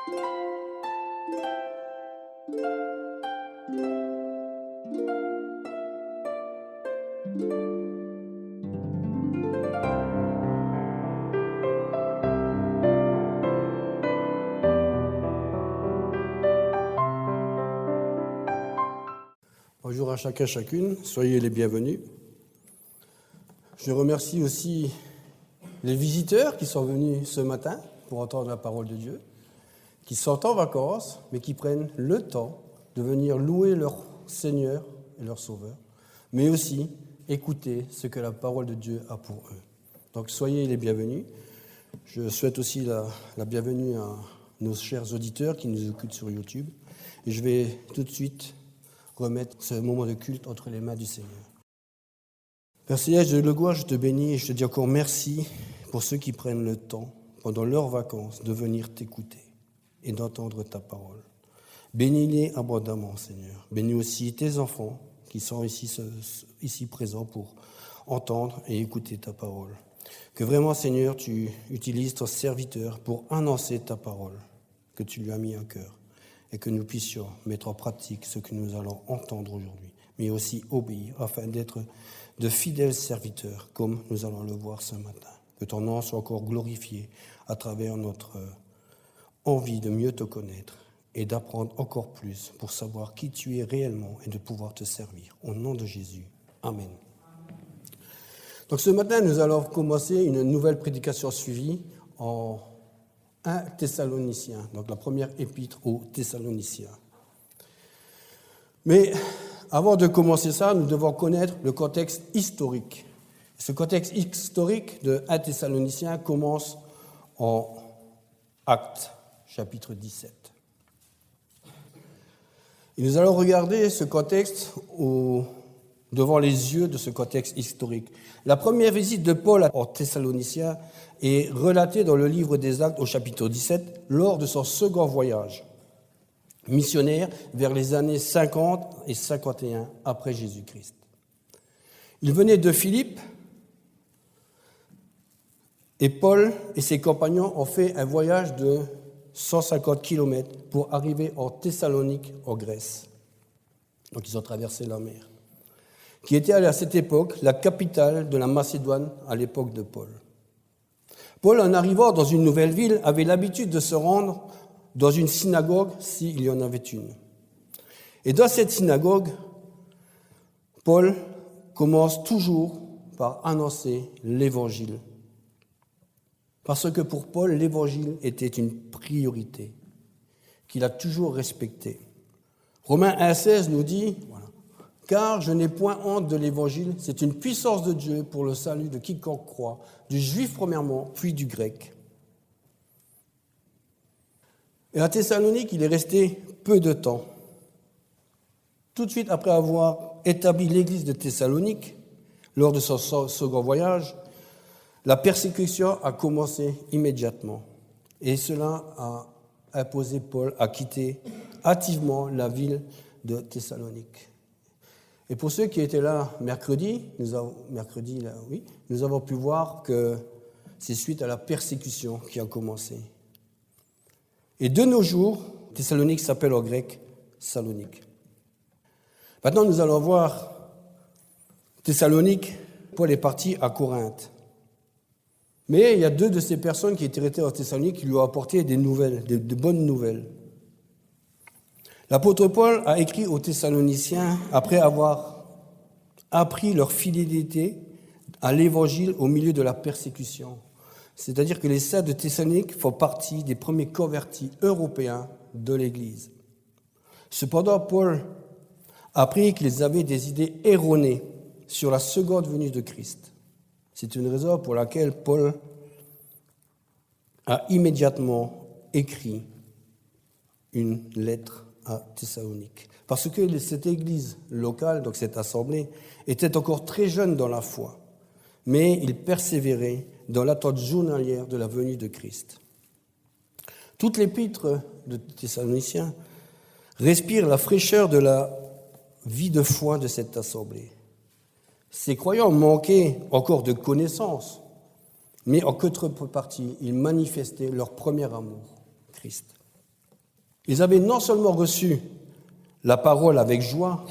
Bonjour à chacun, chacune, soyez les bienvenus. Je remercie aussi les visiteurs qui sont venus ce matin pour entendre la parole de Dieu, qui sont en vacances, mais qui prennent le temps de venir louer leur Seigneur et leur Sauveur, mais aussi écouter ce que la parole de Dieu a pour eux. Donc soyez les bienvenus. Je souhaite aussi la bienvenue à nos chers auditeurs qui nous écoutent sur YouTube. Et je vais tout de suite remettre ce moment de culte entre les mains du Seigneur. Père Céleste, de gloire, je te bénis et je te dis encore merci pour ceux qui prennent le temps, pendant leurs vacances, de venir t'écouter et d'entendre ta parole. Bénis-les abondamment, Seigneur. Bénis aussi tes enfants qui sont ici présents pour entendre et écouter ta parole. Que vraiment, Seigneur, tu utilises ton serviteur pour annoncer ta parole que tu lui as mis à cœur. Et que nous puissions mettre en pratique ce que nous allons entendre aujourd'hui, mais aussi obéir afin d'être de fidèles serviteurs, comme nous allons le voir ce matin. Que ton nom soit encore glorifié à travers notre envie de mieux te connaître et d'apprendre encore plus pour savoir qui tu es réellement et de pouvoir te servir. Au nom de Jésus. Amen. Donc ce matin, nous allons commencer une nouvelle prédication suivie en 1 Thessaloniciens, donc la première épître aux Thessaloniciens. Mais avant de commencer ça, nous devons connaître le contexte historique. Ce contexte historique de 1 Thessaloniciens commence en Actes, chapitre 17. Et nous allons regarder ce contexte devant les yeux de ce contexte historique. La première visite de Paul aux Thessaloniciens est relatée dans le livre des Actes au chapitre 17 lors de son second voyage missionnaire vers les années 50 et 51 après Jésus-Christ. Il venait de Philippe et Paul et ses compagnons ont fait un voyage de 150 km pour arriver en Thessalonique, en Grèce. Donc ils ont traversé la mer, qui était à cette époque la capitale de la Macédoine à l'époque de Paul. Paul, en arrivant dans une nouvelle ville, avait l'habitude de se rendre dans une synagogue s'il y en avait une. Et dans cette synagogue, Paul commence toujours par annoncer l'Évangile. Parce que pour Paul, l'Évangile était une priorité qu'il a toujours respectée. Romains 1,16 nous dit « Car je n'ai point honte de l'Évangile, c'est une puissance de Dieu pour le salut de quiconque croit, du juif premièrement, puis du grec. » Et à Thessalonique, il est resté peu de temps. Tout de suite après avoir établi l'église de Thessalonique, lors de son second voyage, la persécution a commencé immédiatement. Et cela a imposé Paul à quitter hâtivement la ville de Thessalonique. Et pour ceux qui étaient là mercredi, nous avons pu voir que c'est suite à la persécution qui a commencé. Et de nos jours, Thessalonique s'appelle en grec Salonique. Maintenant, nous allons voir Thessalonique. Paul est parti à Corinthe. Mais il y a deux de ces personnes qui étaient restées en Thessalonique qui lui ont apporté des nouvelles, de bonnes nouvelles. L'apôtre Paul a écrit aux Thessaloniciens après avoir appris leur fidélité à l'Évangile au milieu de la persécution. C'est-à-dire que les saints de Thessalonique font partie des premiers convertis européens de l'Église. Cependant, Paul a appris qu'ils avaient des idées erronées sur la seconde venue de Christ. C'est une raison pour laquelle Paul a immédiatement écrit une lettre à Thessalonique. Parce que cette église locale, donc cette assemblée, était encore très jeune dans la foi, mais il persévérait dans l'attente journalière de la venue de Christ. Toute l'épître de Thessaloniciens respire la fraîcheur de la vie de foi de cette assemblée. Ces croyants manquaient encore de connaissances, mais en contrepartie, ils manifestaient leur premier amour, Christ. Ils avaient non seulement reçu la parole avec joie,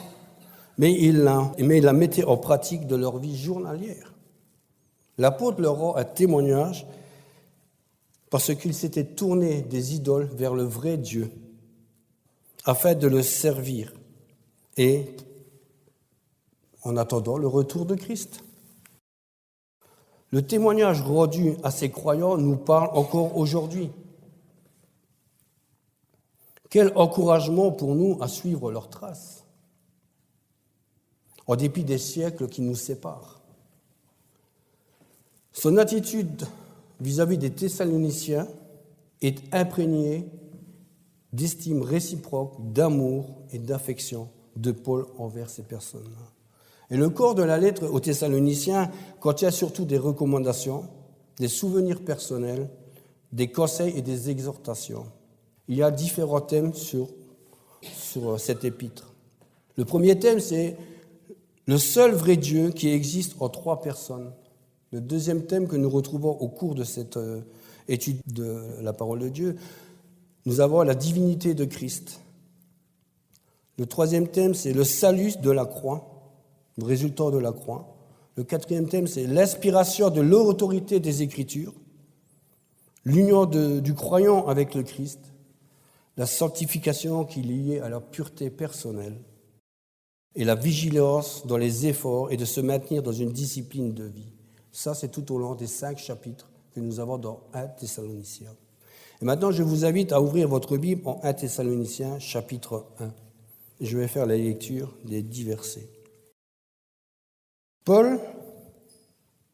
mais ils la mettaient en pratique de leur vie journalière. L'apôtre leur rend un témoignage parce qu'ils s'étaient tournés des idoles vers le vrai Dieu, afin de le servir, et en attendant le retour de Christ. Le témoignage rendu à ces croyants nous parle encore aujourd'hui. Quel encouragement pour nous à suivre leurs traces, en dépit des siècles qui nous séparent. Son attitude vis-à-vis des Thessaloniciens est imprégnée d'estime réciproque, d'amour et d'affection de Paul envers ces personnes-là. Et le corps de la lettre aux Thessaloniciens contient surtout des recommandations, des souvenirs personnels, des conseils et des exhortations. Il y a différents thèmes sur cet épître. Le premier thème, c'est le seul vrai Dieu qui existe en 3 personnes. Le deuxième thème que nous retrouvons au cours de cette étude de la parole de Dieu, nous avons la divinité de Christ. Le troisième thème, c'est le salut de la croix, le résultat de la croix. Le quatrième thème, c'est l'inspiration de l'autorité des Écritures, l'union du croyant avec le Christ, la sanctification qui est liée à la pureté personnelle et la vigilance dans les efforts et de se maintenir dans une discipline de vie. Ça, c'est tout au long des 5 chapitres que nous avons dans 1 Thessaloniciens. Et maintenant, je vous invite à ouvrir votre Bible en 1 Thessaloniciens, chapitre 1. Et je vais faire la lecture des 10 versets. Paul,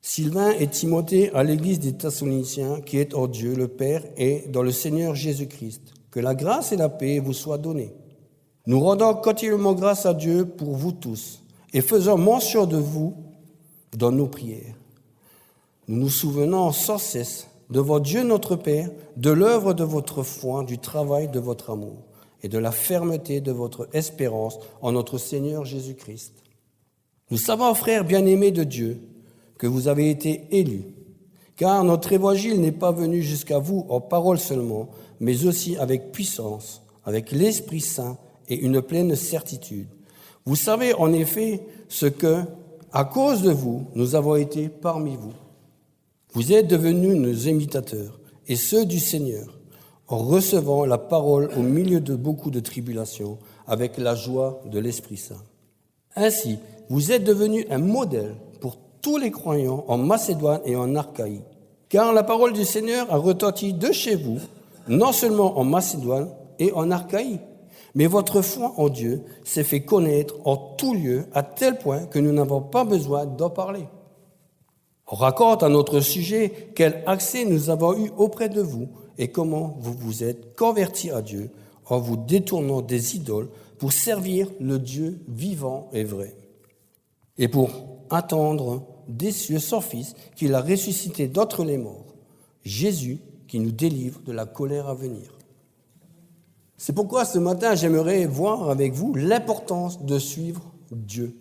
Sylvain et Timothée à l'église des Thessaloniciens, qui est en Dieu le Père et dans le Seigneur Jésus-Christ. Que la grâce et la paix vous soient données. Nous rendons continuellement grâce à Dieu pour vous tous et faisons mention de vous dans nos prières. Nous nous souvenons sans cesse devant Dieu notre Père de l'œuvre de votre foi, du travail de votre amour et de la fermeté de votre espérance en notre Seigneur Jésus-Christ. Nous savons, frères bien-aimés de Dieu, que vous avez été élus, car notre évangile n'est pas venu jusqu'à vous en parole seulement, mais aussi avec puissance, avec l'Esprit Saint et une pleine certitude. Vous savez en effet ce que, à cause de vous, nous avons été parmi vous. Vous êtes devenus nos imitateurs et ceux du Seigneur, en recevant la parole au milieu de beaucoup de tribulations, avec la joie de l'Esprit Saint. Ainsi, vous êtes devenus un modèle pour tous les croyants en Macédoine et en Achaïe, car la parole du Seigneur a retenti de chez vous, non seulement en Macédoine et en Achaïe, mais votre foi en Dieu s'est fait connaître en tout lieu à tel point que nous n'avons pas besoin d'en parler. On raconte à notre sujet quel accès nous avons eu auprès de vous et comment vous vous êtes convertis à Dieu en vous détournant des idoles pour servir le Dieu vivant et vrai et pour attendre des cieux son Fils qu'il a ressuscité d'entre les morts, Jésus qui nous délivre de la colère à venir. C'est pourquoi ce matin, j'aimerais voir avec vous l'importance de suivre Dieu.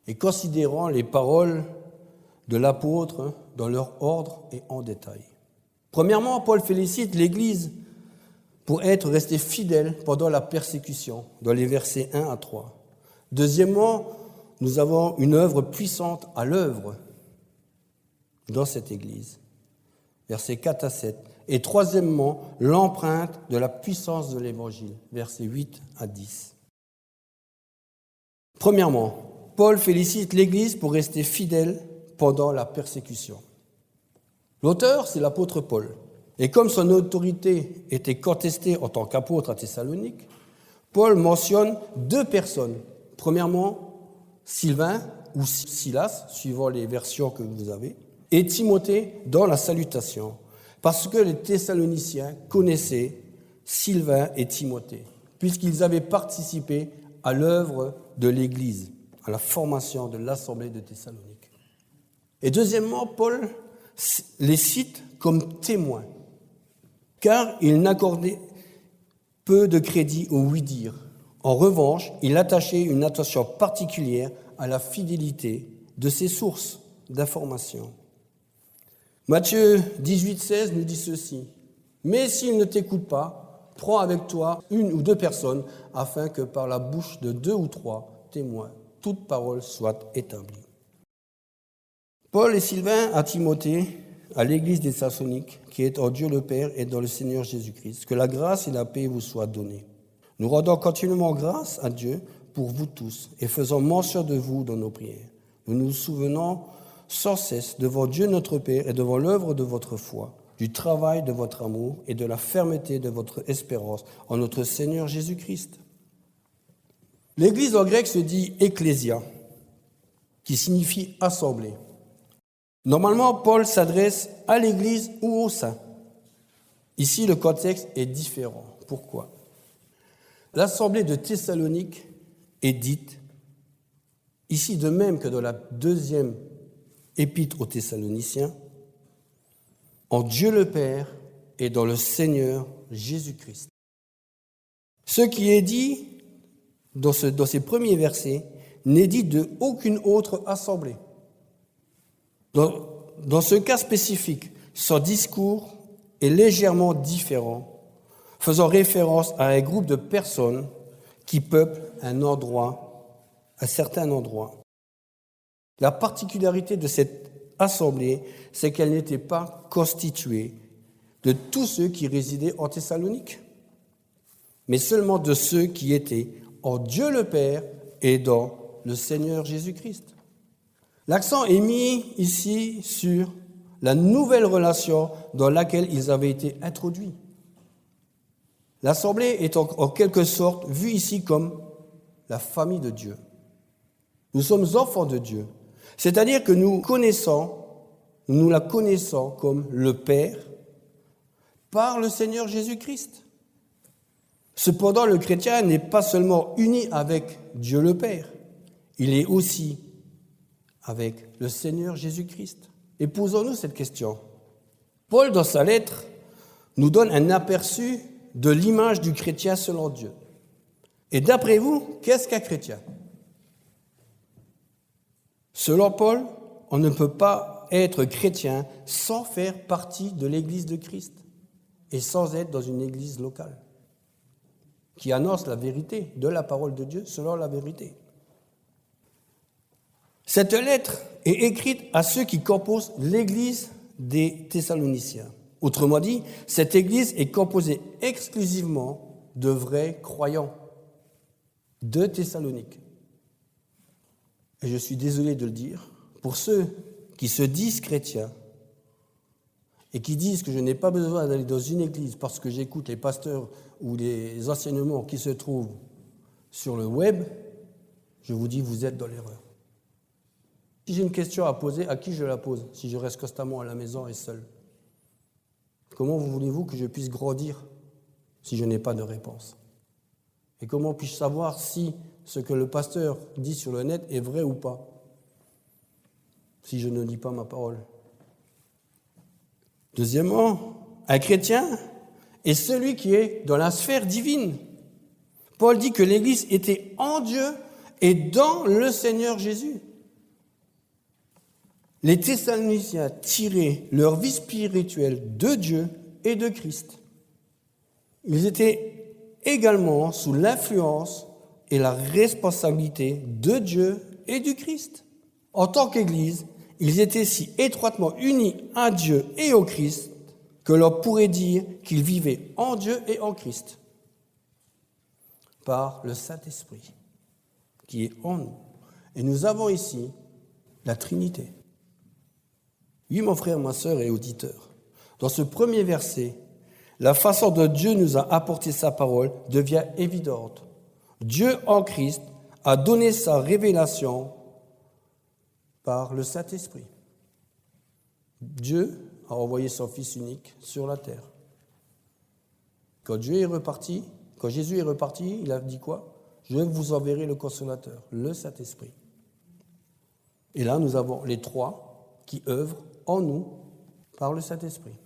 Et considérant les paroles de l'apôtre dans leur ordre et en détail. Premièrement, Paul félicite l'Église pour être restée fidèle pendant la persécution, dans les versets 1 à 3. Deuxièmement, nous avons une œuvre puissante à l'œuvre dans cette Église, versets 4 à 7. Et troisièmement, l'empreinte de la puissance de l'Évangile, versets 8 à 10. Premièrement, Paul félicite l'Église pour rester fidèle pendant la persécution. L'auteur, c'est l'apôtre Paul. Et comme son autorité était contestée en tant qu'apôtre à Thessalonique, Paul mentionne 2 personnes. Premièrement, Sylvain ou Silas, suivant les versions que vous avez, et Timothée dans la salutation, parce que les Thessaloniciens connaissaient Sylvain et Timothée, puisqu'ils avaient participé à l'œuvre de l'Église, à la formation de l'Assemblée de Thessalonique. Et deuxièmement, Paul les cite comme témoins, car il n'accordait peu de crédit au oui-dire. En revanche, il attachait une attention particulière à la fidélité de ses sources d'information. Matthieu 18, 16 nous dit ceci. « Mais s'ils ne t'écoutent pas, Prends avec toi une ou deux personnes, afin que par la bouche de 2 ou 3 témoins, toute parole soit établie. Paul et Sylvain à Timothée, à l'église des Thessaloniques, qui est en Dieu le Père et dans le Seigneur Jésus-Christ. Que la grâce et la paix vous soient données. Nous rendons continuellement grâce à Dieu pour vous tous et faisons mention de vous dans nos prières. Nous nous souvenons sans cesse devant Dieu notre Père et devant l'œuvre de votre foi, du travail de votre amour et de la fermeté de votre espérance en notre Seigneur Jésus-Christ. L'église en grec se dit « ecclésia », qui signifie « assemblée ». Normalement, Paul s'adresse à l'église ou aux saints. Ici, le contexte est différent. Pourquoi ? L'assemblée de Thessalonique est dite, ici de même que dans la deuxième épître aux Thessaloniciens, en Dieu le Père et dans le Seigneur Jésus-Christ. Ce qui est dit dans ces premiers versets n'est dit de aucune autre assemblée. Dans ce cas spécifique, son discours est légèrement différent, faisant référence à un groupe de personnes qui peuplent un certain endroit. La particularité de cette assemblée, c'est qu'elle n'était pas constituée de tous ceux qui résidaient en Thessalonique, mais seulement de ceux qui étaient en Dieu le Père et dans le Seigneur Jésus-Christ. L'accent est mis ici sur la nouvelle relation dans laquelle ils avaient été introduits. L'assemblée est en quelque sorte vue ici comme la famille de Dieu. Nous sommes enfants de Dieu, c'est-à-dire que nous la connaissons comme le Père par le Seigneur Jésus-Christ. Cependant, le chrétien n'est pas seulement uni avec Dieu le Père, il est aussi avec le Seigneur Jésus-Christ. Et posons-nous cette question. Paul, dans sa lettre, nous donne un aperçu de l'image du chrétien selon Dieu. Et d'après vous, qu'est-ce qu'un chrétien ? Selon Paul, on ne peut pas être chrétien sans faire partie de l'Église de Christ et sans être dans une église locale qui annonce la vérité de la parole de Dieu selon la vérité. Cette lettre est écrite à ceux qui composent l'église des Thessaloniciens. Autrement dit, cette église est composée exclusivement de vrais croyants de Thessalonique. Et je suis désolé de le dire, pour ceux qui se disent chrétiens et qui disent que je n'ai pas besoin d'aller dans une église parce que j'écoute les pasteurs ou les enseignements qui se trouvent sur le web, je vous dis, vous êtes dans l'erreur. Si j'ai une question à poser, à qui je la pose si je reste constamment à la maison et seul ? Comment voulez-vous que je puisse grandir si je n'ai pas de réponse ? Et comment puis-je savoir si ce que le pasteur dit sur le net est vrai ou pas si je ne lis pas ma parole ? Deuxièmement, un chrétien est celui qui est dans la sphère divine. Paul dit que l'Église était en Dieu et dans le Seigneur Jésus. Les Thessaloniciens tiraient leur vie spirituelle de Dieu et de Christ. Ils étaient également sous l'influence et la responsabilité de Dieu et du Christ. En tant qu'Église, ils étaient si étroitement unis à Dieu et au Christ que l'on pourrait dire qu'ils vivaient en Dieu et en Christ par le Saint-Esprit qui est en nous. Et nous avons ici la Trinité. Oui, mon frère, ma sœur et auditeur, dans ce premier verset, la façon dont Dieu nous a apporté sa parole devient évidente. Dieu en Christ a donné sa révélation par le Saint-Esprit. Dieu a envoyé son Fils unique sur la terre. Quand Jésus est reparti, il a dit quoi ? Je vous enverrai le Consolateur, le Saint-Esprit. Et là, nous avons les trois qui œuvrent en nous par le Saint-Esprit.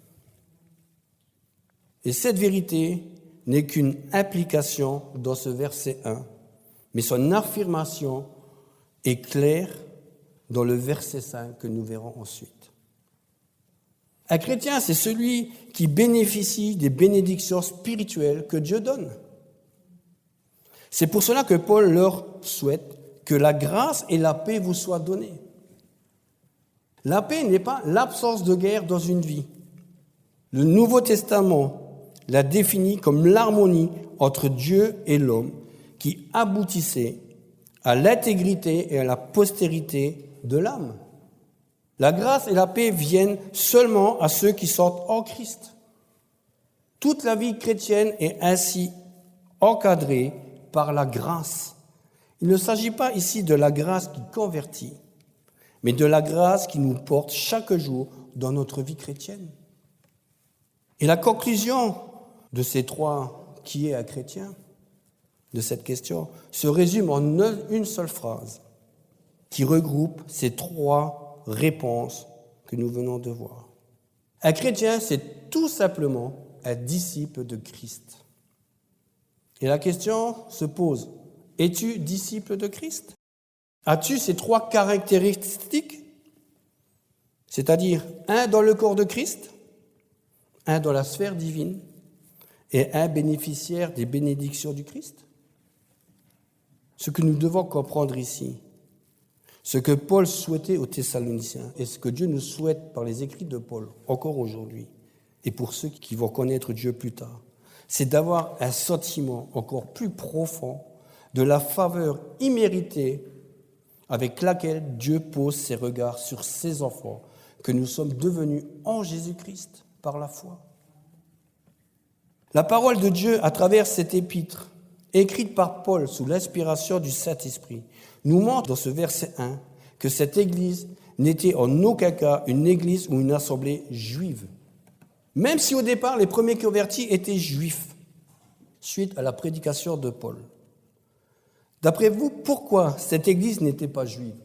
Et cette vérité n'est qu'une implication dans ce verset 1, mais son affirmation est claire dans le verset 5 que nous verrons ensuite. Un chrétien, c'est celui qui bénéficie des bénédictions spirituelles que Dieu donne. C'est pour cela que Paul leur souhaite que la grâce et la paix vous soient données. La paix n'est pas l'absence de guerre dans une vie. Le Nouveau Testament la définit comme l'harmonie entre Dieu et l'homme qui aboutissait à l'intégrité et à la postérité de l'âme. La grâce et la paix viennent seulement à ceux qui sont en Christ. Toute la vie chrétienne est ainsi encadrée par la grâce. Il ne s'agit pas ici de la grâce qui convertit, mais de la grâce qui nous porte chaque jour dans notre vie chrétienne. Et la conclusion de ces trois « qui est un chrétien ?» de cette question se résume en une seule phrase qui regroupe ces trois réponses que nous venons de voir. Un chrétien, c'est tout simplement un disciple de Christ. Et la question se pose, es-tu disciple de Christ? As-tu ces trois caractéristiques? C'est-à-dire un dans le corps de Christ, un dans la sphère divine et un bénéficiaire des bénédictions du Christ? Ce que nous devons comprendre ici, ce que Paul souhaitait aux Thessaloniciens et ce que Dieu nous souhaite par les écrits de Paul, encore aujourd'hui, et pour ceux qui vont connaître Dieu plus tard, c'est d'avoir un sentiment encore plus profond de la faveur imméritée avec laquelle Dieu pose ses regards sur ses enfants, que nous sommes devenus en Jésus-Christ par la foi. La parole de Dieu, à travers cette épître, écrite par Paul sous l'inspiration du Saint-Esprit, nous montre dans ce verset 1 que cette église n'était en aucun cas une église ou une assemblée juive. Même si au départ les premiers convertis étaient juifs, suite à la prédication de Paul. D'après vous, pourquoi cette église n'était pas juive?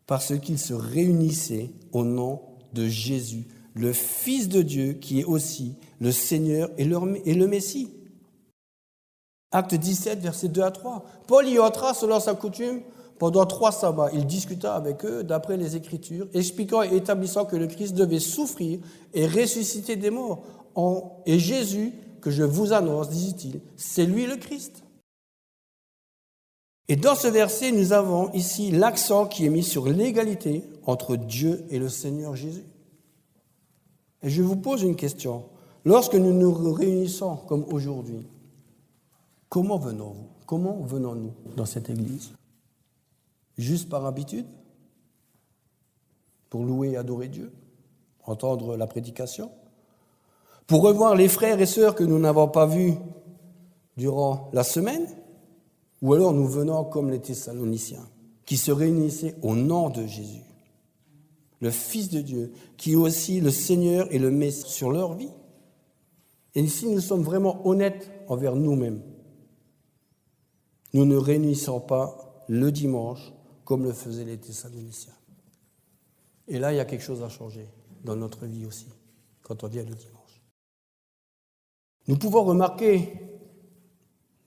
Parce qu'ils se réunissaient au nom de Jésus, le Fils de Dieu qui est aussi le Seigneur et le Messie. Acte 17, versets 2 à 3. Paul y entra selon sa coutume pendant 3 sabbats. Il discuta avec eux d'après les Écritures, expliquant et établissant que le Christ devait souffrir et ressusciter des morts. Et Jésus, que je vous annonce, dit-il, c'est lui le Christ. Et dans ce verset, nous avons ici l'accent qui est mis sur l'égalité entre Dieu et le Seigneur Jésus. Et je vous pose une question. Lorsque nous nous réunissons comme aujourd'hui, comment venons-vous? Comment venons-nous dans cette église? Juste par habitude? Pour louer et adorer Dieu? Entendre la prédication? Pour revoir les frères et sœurs que nous n'avons pas vus durant la semaine? Ou alors nous venons comme les Thessaloniciens, qui se réunissaient au nom de Jésus, le Fils de Dieu, qui est aussi le Seigneur et le Messie sur leur vie? Et ici, nous sommes vraiment honnêtes envers nous-mêmes. Nous ne réunissons pas le dimanche comme le faisaient les Thessaloniciens. Et là, il y a quelque chose à changer dans notre vie aussi, quand on vient le dimanche. Nous pouvons remarquer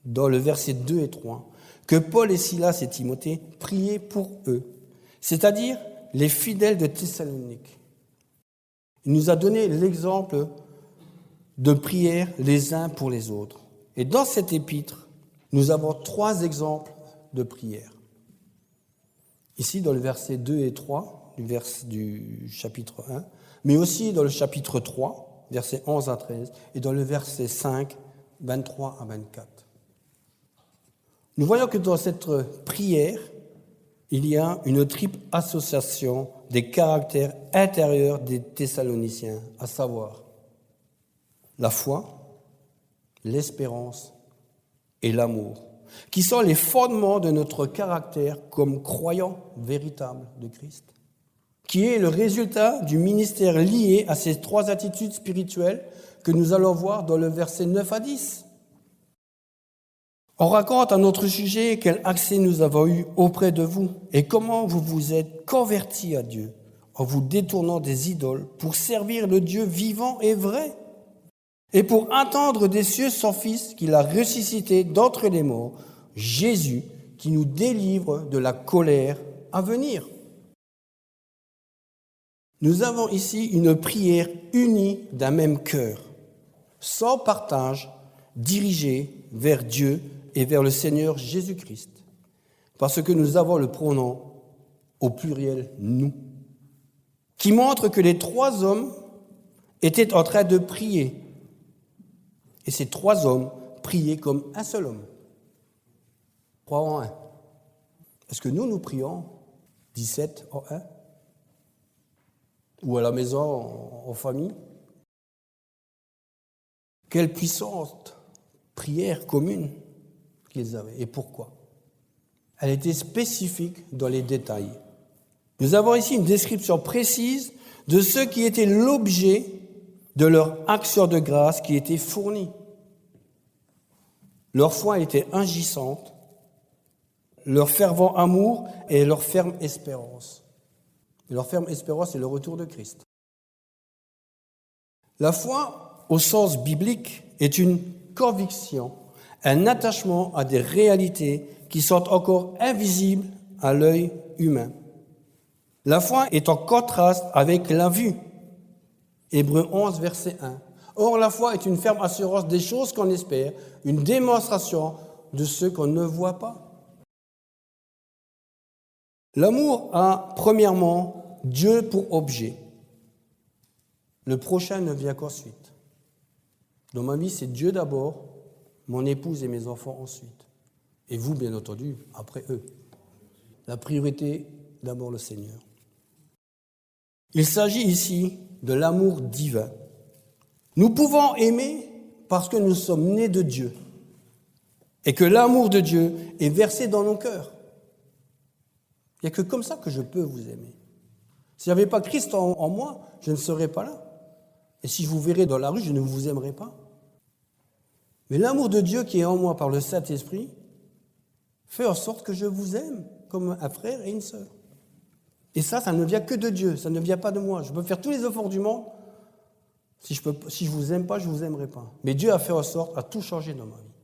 dans le verset 2 et 3 que Paul et Silas et Timothée priaient pour eux, c'est-à-dire les fidèles de Thessalonique. Il nous a donné l'exemple de prière les uns pour les autres. Et dans cette épître, nous avons 3 exemples de prière. Ici, dans le verset 2 et 3 du chapitre 1, mais aussi dans le chapitre 3, versets 11 à 13, et dans le verset 5, 23 à 24. Nous voyons que dans cette prière, il y a une triple association des caractères intérieurs des Thessaloniciens, à savoir la foi, l'espérance et l'amour, qui sont les fondements de notre caractère comme croyants véritables de Christ, qui est le résultat du ministère lié à ces 3 attitudes spirituelles que nous allons voir dans le verset 9 à 10. On raconte à notre sujet quel accès nous avons eu auprès de vous et comment vous vous êtes convertis à Dieu en vous détournant des idoles pour servir le Dieu vivant et vrai et pour attendre des cieux son Fils qu'il a ressuscité d'entre les morts, Jésus qui nous délivre de la colère à venir. Nous avons ici une prière unie d'un même cœur, sans partage, dirigée vers Dieu et vers le Seigneur Jésus-Christ, parce que nous avons le pronom au pluriel « nous », qui montre que les trois hommes étaient en train de prier. Et ces trois hommes priaient comme un seul homme. Trois en un. Est-ce que nous prions 17 en un? Ou à la maison, en famille? Quelle puissante prière commune qu'ils avaient. Et pourquoi? Elle était spécifique dans les détails. Nous avons ici une description précise de ce qui était l'objet de leur action de grâce qui était fournie. Leur foi était agissante, leur fervent amour et leur ferme espérance. Et leur ferme espérance, c'est le retour de Christ. La foi, au sens biblique, est une conviction, un attachement à des réalités qui sont encore invisibles à l'œil humain. La foi est en contraste avec la vue. Hébreux 11, verset 1. Or, la foi est une ferme assurance des choses qu'on espère, une démonstration de ce qu'on ne voit pas. L'amour a, premièrement, Dieu pour objet. Le prochain ne vient qu'ensuite. Dans ma vie, c'est Dieu d'abord, mon épouse et mes enfants ensuite. Et vous, bien entendu, après eux. La priorité, d'abord le Seigneur. Il s'agit ici de l'amour divin. Nous pouvons aimer parce que nous sommes nés de Dieu et que l'amour de Dieu est versé dans nos cœurs. Il n'y a que comme ça que je peux vous aimer. S'il n'y avait pas Christ en moi, je ne serais pas là. Et si je vous verrais dans la rue, je ne vous aimerais pas. Mais l'amour de Dieu qui est en moi par le Saint-Esprit fait en sorte que je vous aime comme un frère et une sœur. Et ça ne vient que de Dieu, ça ne vient pas de moi. Je peux faire tous les efforts du monde. Si je ne vous aime pas, je ne vous aimerai pas. Mais Dieu a fait en sorte, a tout changé dans ma vie,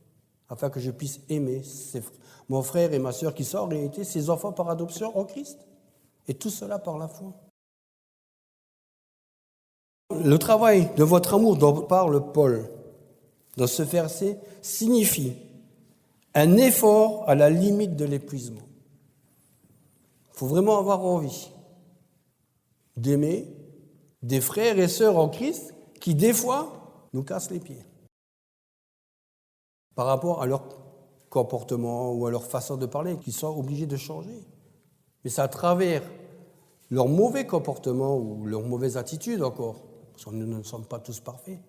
afin que je puisse aimer mon frère et ma sœur qui sont en réalité ses enfants par adoption en Christ. Et tout cela par la foi. Le travail de votre amour dont parle Paul dans ce verset signifie un effort à la limite de l'épuisement. Il faut vraiment avoir envie d'aimer des frères et sœurs en Christ qui, des fois, nous cassent les pieds par rapport à leur comportement ou à leur façon de parler, qu'ils sont obligés de changer. Mais c'est à travers leur mauvais comportement ou leur mauvaise attitude encore, parce que nous ne sommes pas tous parfaits,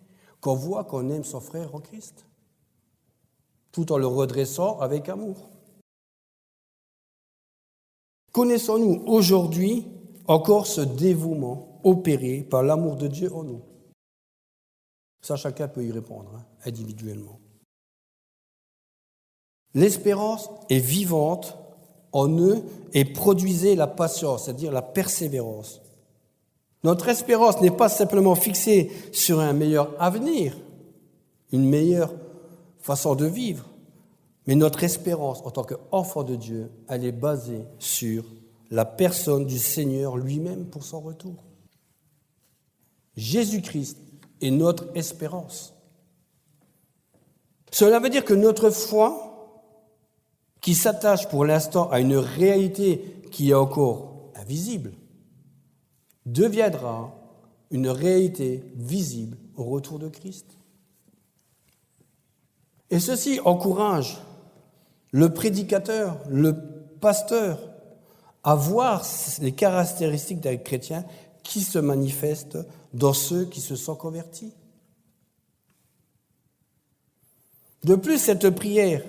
qu'on voit qu'on aime son frère en Christ, tout en le redressant avec amour. Connaissons-nous aujourd'hui encore ce dévouement opéré par l'amour de Dieu en nous? Ça, chacun peut y répondre, individuellement. L'espérance est vivante en eux et produisait la patience, c'est-à-dire la persévérance. Notre espérance n'est pas simplement fixée sur un meilleur avenir, une meilleure façon de vivre, mais notre espérance en tant qu'enfant de Dieu, elle est basée sur la personne du Seigneur lui-même pour son retour. Jésus-Christ est notre espérance. Cela veut dire que notre foi, qui s'attache pour l'instant à une réalité qui est encore invisible, deviendra une réalité visible au retour de Christ. Et ceci encourage le prédicateur, le pasteur, à voir les caractéristiques d'un chrétien qui se manifestent dans ceux qui se sont convertis. De plus, cette prière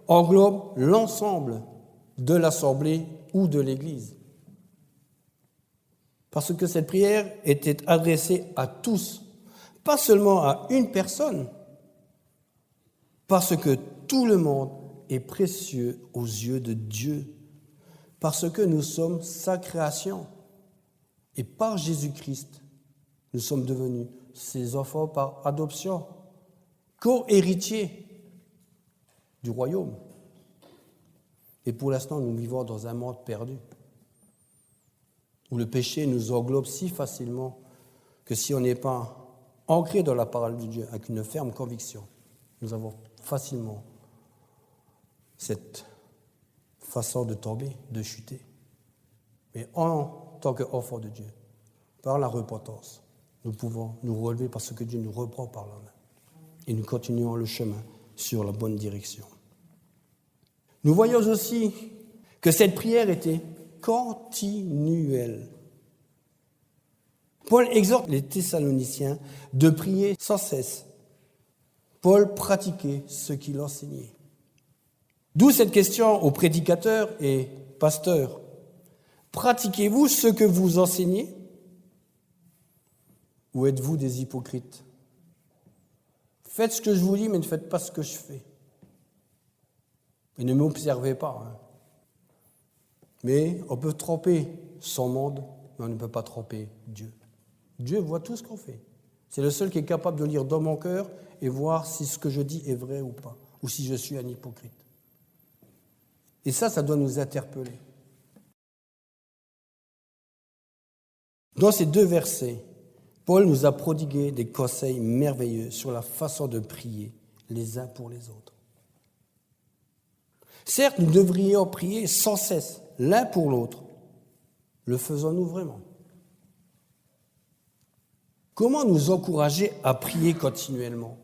englobe l'ensemble de l'assemblée ou de l'Église. Parce que cette prière était adressée à tous, pas seulement à une personne, parce que tout le monde est précieux aux yeux de Dieu, parce que nous sommes sa création. Et par Jésus-Christ, nous sommes devenus ses enfants par adoption, co-héritiers du royaume. Et pour l'instant, nous vivons dans un monde perdu. où le péché nous englobe si facilement que si on n'est pas ancré dans la parole de Dieu avec une ferme conviction, nous avons facilement cette façon de tomber, de chuter. Mais en tant qu'enfant de Dieu, par la repentance, nous pouvons nous relever parce que Dieu nous reprend par la main. Et nous continuons le chemin sur la bonne direction. Nous voyons aussi que cette prière était continuelle. Paul exhorte les Thessaloniciens de prier sans cesse. Paul pratiquait ce qu'il enseignait. D'où cette question aux prédicateurs et pasteurs. Pratiquez-vous ce que vous enseignez ou êtes-vous des hypocrites? Faites ce que je vous dis, mais ne faites pas ce que je fais. Et ne m'observez pas. Mais on peut tromper son monde, mais on ne peut pas tromper Dieu. Dieu voit tout ce qu'on fait. C'est le seul qui est capable de lire dans mon cœur et voir si ce que je dis est vrai ou pas, ou si je suis un hypocrite. Et ça doit nous interpeller. Dans ces 2 versets, Paul nous a prodigué des conseils merveilleux sur la façon de prier les uns pour les autres. Certes, nous devrions prier sans cesse, l'un pour l'autre. Le faisons-nous vraiment? Comment nous encourager à prier continuellement?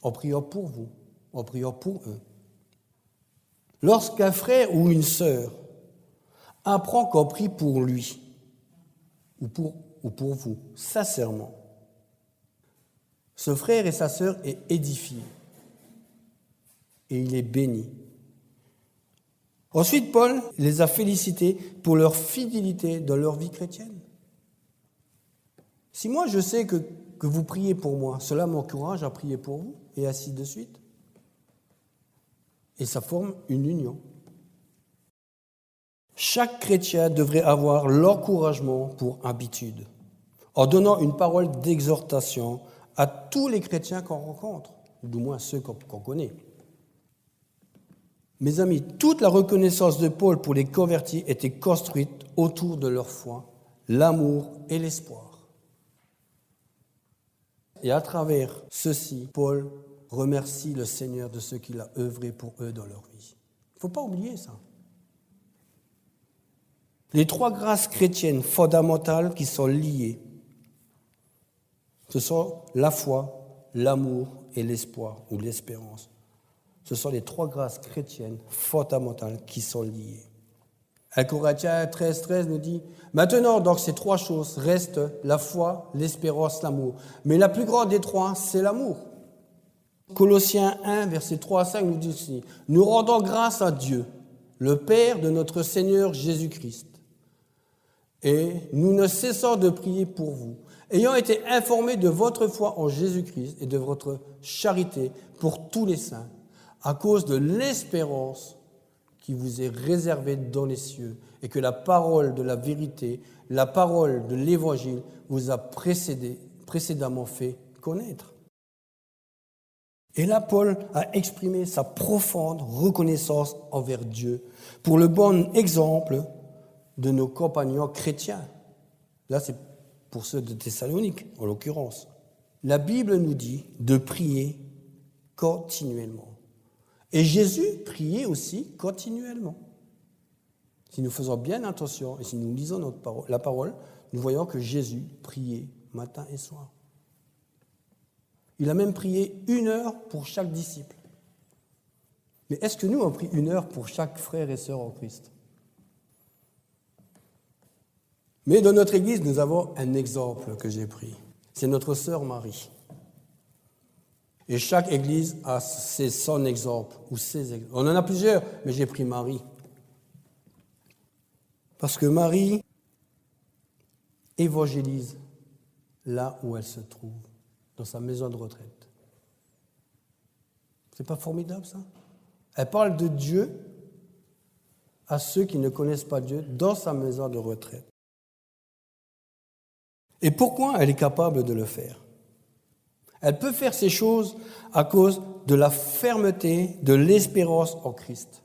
En priant pour vous, en priant pour eux. Lorsqu'un frère ou une sœur apprend qu'on prie pour lui ou pour vous, sincèrement, ce frère et sa sœur est édifié et il est béni. Ensuite, Paul les a félicités pour leur fidélité dans leur vie chrétienne. Si moi je sais que vous priez pour moi, cela m'encourage à prier pour vous et ainsi de suite. Et ça forme une union. Chaque chrétien devrait avoir l'encouragement pour habitude, en donnant une parole d'exhortation à tous les chrétiens qu'on rencontre, ou du moins ceux qu'on connaît. Mes amis, toute la reconnaissance de Paul pour les convertis était construite autour de leur foi, l'amour et l'espoir. Et à travers ceci, Paul remercie le Seigneur de ce qu'il a œuvré pour eux dans leur vie. Il ne faut pas oublier ça. Les 3 grâces chrétiennes fondamentales qui sont liées, ce sont la foi, l'amour et l'espoir ou l'espérance. Ce sont les 3 grâces chrétiennes fondamentales qui sont liées. 1 Corinthiens 13 nous dit « Maintenant, donc, ces 3 choses restent la foi, l'espérance, l'amour. Mais la plus grande des 3, c'est l'amour. » Colossiens 1, versets 3 à 5 nous dit ceci « Nous rendons grâce à Dieu, le Père de notre Seigneur Jésus-Christ. Et nous ne cessons de prier pour vous, ayant été informés de votre foi en Jésus-Christ et de votre charité pour tous les saints, à cause de l'espérance qui vous est réservée dans les cieux, et que la parole de la vérité, la parole de l'Évangile vous a précédemment fait connaître. » Et là, Paul a exprimé sa profonde reconnaissance envers Dieu pour le bon exemple de nos compagnons chrétiens. Là, c'est pour ceux de Thessalonique, en l'occurrence. La Bible nous dit de prier continuellement. Et Jésus priait aussi continuellement. Si nous faisons bien attention et si nous lisons la parole, nous voyons que Jésus priait matin et soir. Il a même prié 1 heure pour chaque disciple. Mais est-ce que nous, on prie 1 heure pour chaque frère et sœur en Christ? Mais dans notre Église, nous avons un exemple que j'ai pris. C'est notre sœur Marie. Et chaque Église a son exemple ou ses exemples. On en a plusieurs, mais j'ai pris Marie. Parce que Marie évangélise là où elle se trouve, dans sa maison de retraite. C'est pas formidable, ça? Elle parle de Dieu à ceux qui ne connaissent pas Dieu dans sa maison de retraite. Et pourquoi elle est capable de le faire? Elle peut faire ces choses à cause de la fermeté, de l'espérance en Christ,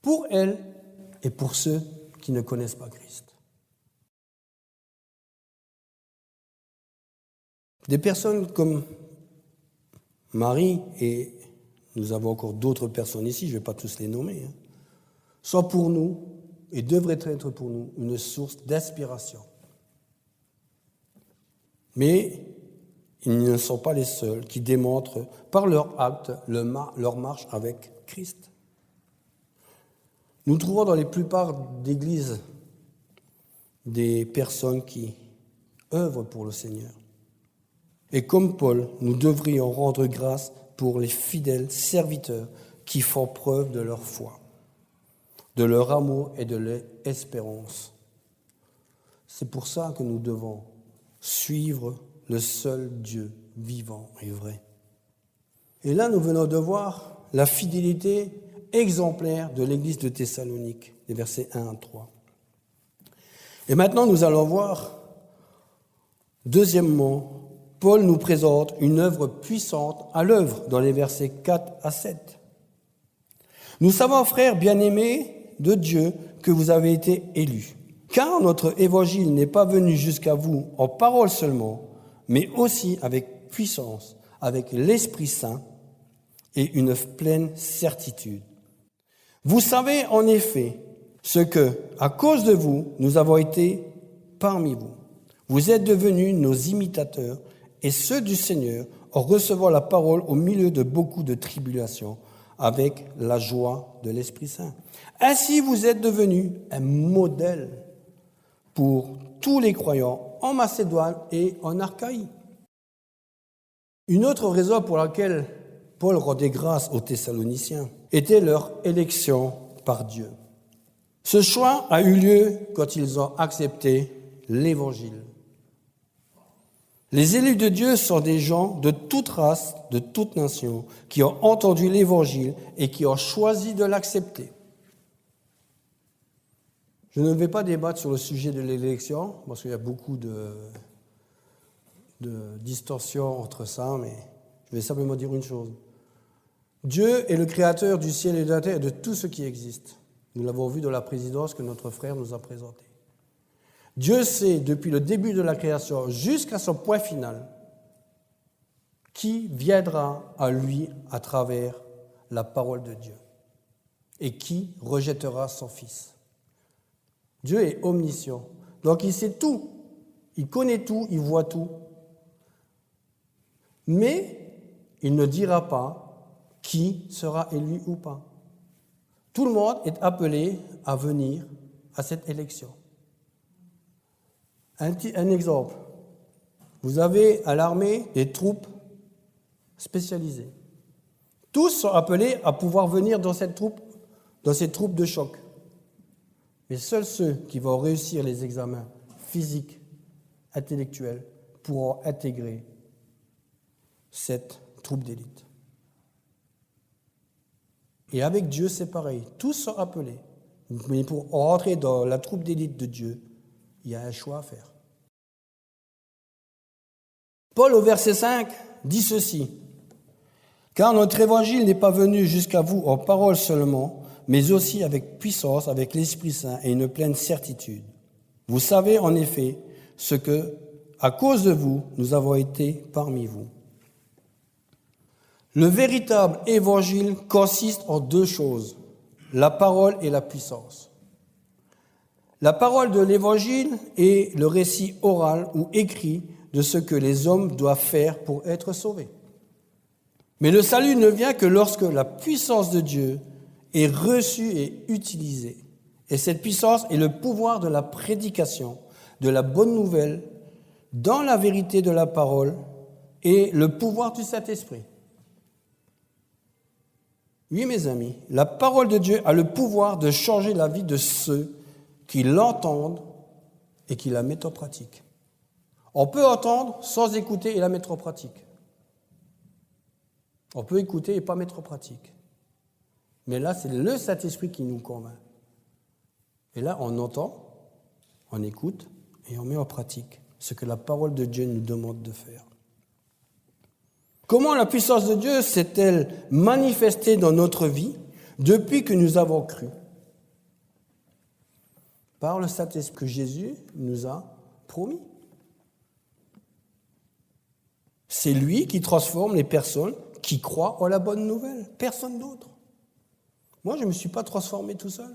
pour elle et pour ceux qui ne connaissent pas Christ. Des personnes comme Marie, et nous avons encore d'autres personnes ici, je ne vais pas tous les nommer, sont pour nous, et devraient être pour nous, une source d'inspiration. Mais ils ne sont pas les seuls qui démontrent par leur acte leur marche avec Christ. Nous trouvons dans les plupart d'églises des personnes qui œuvrent pour le Seigneur. Et comme Paul, nous devrions rendre grâce pour les fidèles serviteurs qui font preuve de leur foi, de leur amour et de leur espérance. C'est pour ça que nous devons suivre le seul Dieu vivant et vrai. Et là, nous venons de voir la fidélité exemplaire de l'église de Thessalonique, les versets 1 à 3. Et maintenant, nous allons voir, deuxièmement, Paul nous présente une œuvre puissante à l'œuvre dans les versets 4 à 7. Nous savons, frères bien-aimés de Dieu, que vous avez été élus. Car notre évangile n'est pas venu jusqu'à vous en parole seulement, mais aussi avec puissance, avec l'Esprit Saint et une pleine certitude. Vous savez en effet ce que, à cause de vous, nous avons été parmi vous. Vous êtes devenus nos imitateurs et ceux du Seigneur en recevant la parole au milieu de beaucoup de tribulations avec la joie de l'Esprit Saint. Ainsi, vous êtes devenus un modèle pour tous les croyants en Macédoine et en Achaïe. Une autre raison pour laquelle Paul rendait grâce aux Thessaloniciens était leur élection par Dieu. Ce choix a eu lieu quand ils ont accepté l'Évangile. Les élus de Dieu sont des gens de toute race, de toute nation, qui ont entendu l'Évangile et qui ont choisi de l'accepter. Je ne vais pas débattre sur le sujet de l'élection, parce qu'il y a beaucoup de distorsions entre ça, mais je vais simplement dire une chose. Dieu est le créateur du ciel et de la terre et de tout ce qui existe. Nous l'avons vu dans la présidence que notre frère nous a présentée. Dieu sait, depuis le début de la création jusqu'à son point final, qui viendra à lui à travers la parole de Dieu et qui rejettera son Fils. Dieu est omniscient, donc il sait tout, il connaît tout, il voit tout, mais il ne dira pas qui sera élu ou pas. Tout le monde est appelé à venir à cette élection. Un exemple, vous avez à l'armée des troupes spécialisées. Tous sont appelés à pouvoir venir dans ces troupes de choc. Mais seuls ceux qui vont réussir les examens physiques, intellectuels, pourront intégrer cette troupe d'élite. Et avec Dieu, c'est pareil. Tous sont appelés. Mais pour rentrer dans la troupe d'élite de Dieu, il y a un choix à faire. Paul, au verset 5, dit ceci. « Car notre évangile n'est pas venu jusqu'à vous en parole seulement, mais aussi avec puissance, avec l'Esprit Saint et une pleine certitude. Vous savez en effet ce que, à cause de vous, nous avons été parmi vous. » Le véritable évangile consiste en deux choses, la parole et la puissance. La parole de l'évangile est le récit oral ou écrit de ce que les hommes doivent faire pour être sauvés. Mais le salut ne vient que lorsque la puissance de Dieu est reçue et utilisée. Et cette puissance est le pouvoir de la prédication, de la bonne nouvelle, dans la vérité de la parole et le pouvoir du Saint-Esprit. Oui, mes amis, la parole de Dieu a le pouvoir de changer la vie de ceux qui l'entendent et qui la mettent en pratique. On peut entendre sans écouter et la mettre en pratique. On peut écouter et pas mettre en pratique. Mais là, c'est le Saint-Esprit qui nous convainc. Et là, on entend, on écoute et on met en pratique ce que la parole de Dieu nous demande de faire. Comment la puissance de Dieu s'est-elle manifestée dans notre vie depuis que nous avons cru ? par le Saint-Esprit que Jésus nous a promis. C'est lui qui transforme les personnes qui croient en la bonne nouvelle, personne d'autre. Moi, je ne me suis pas transformé tout seul.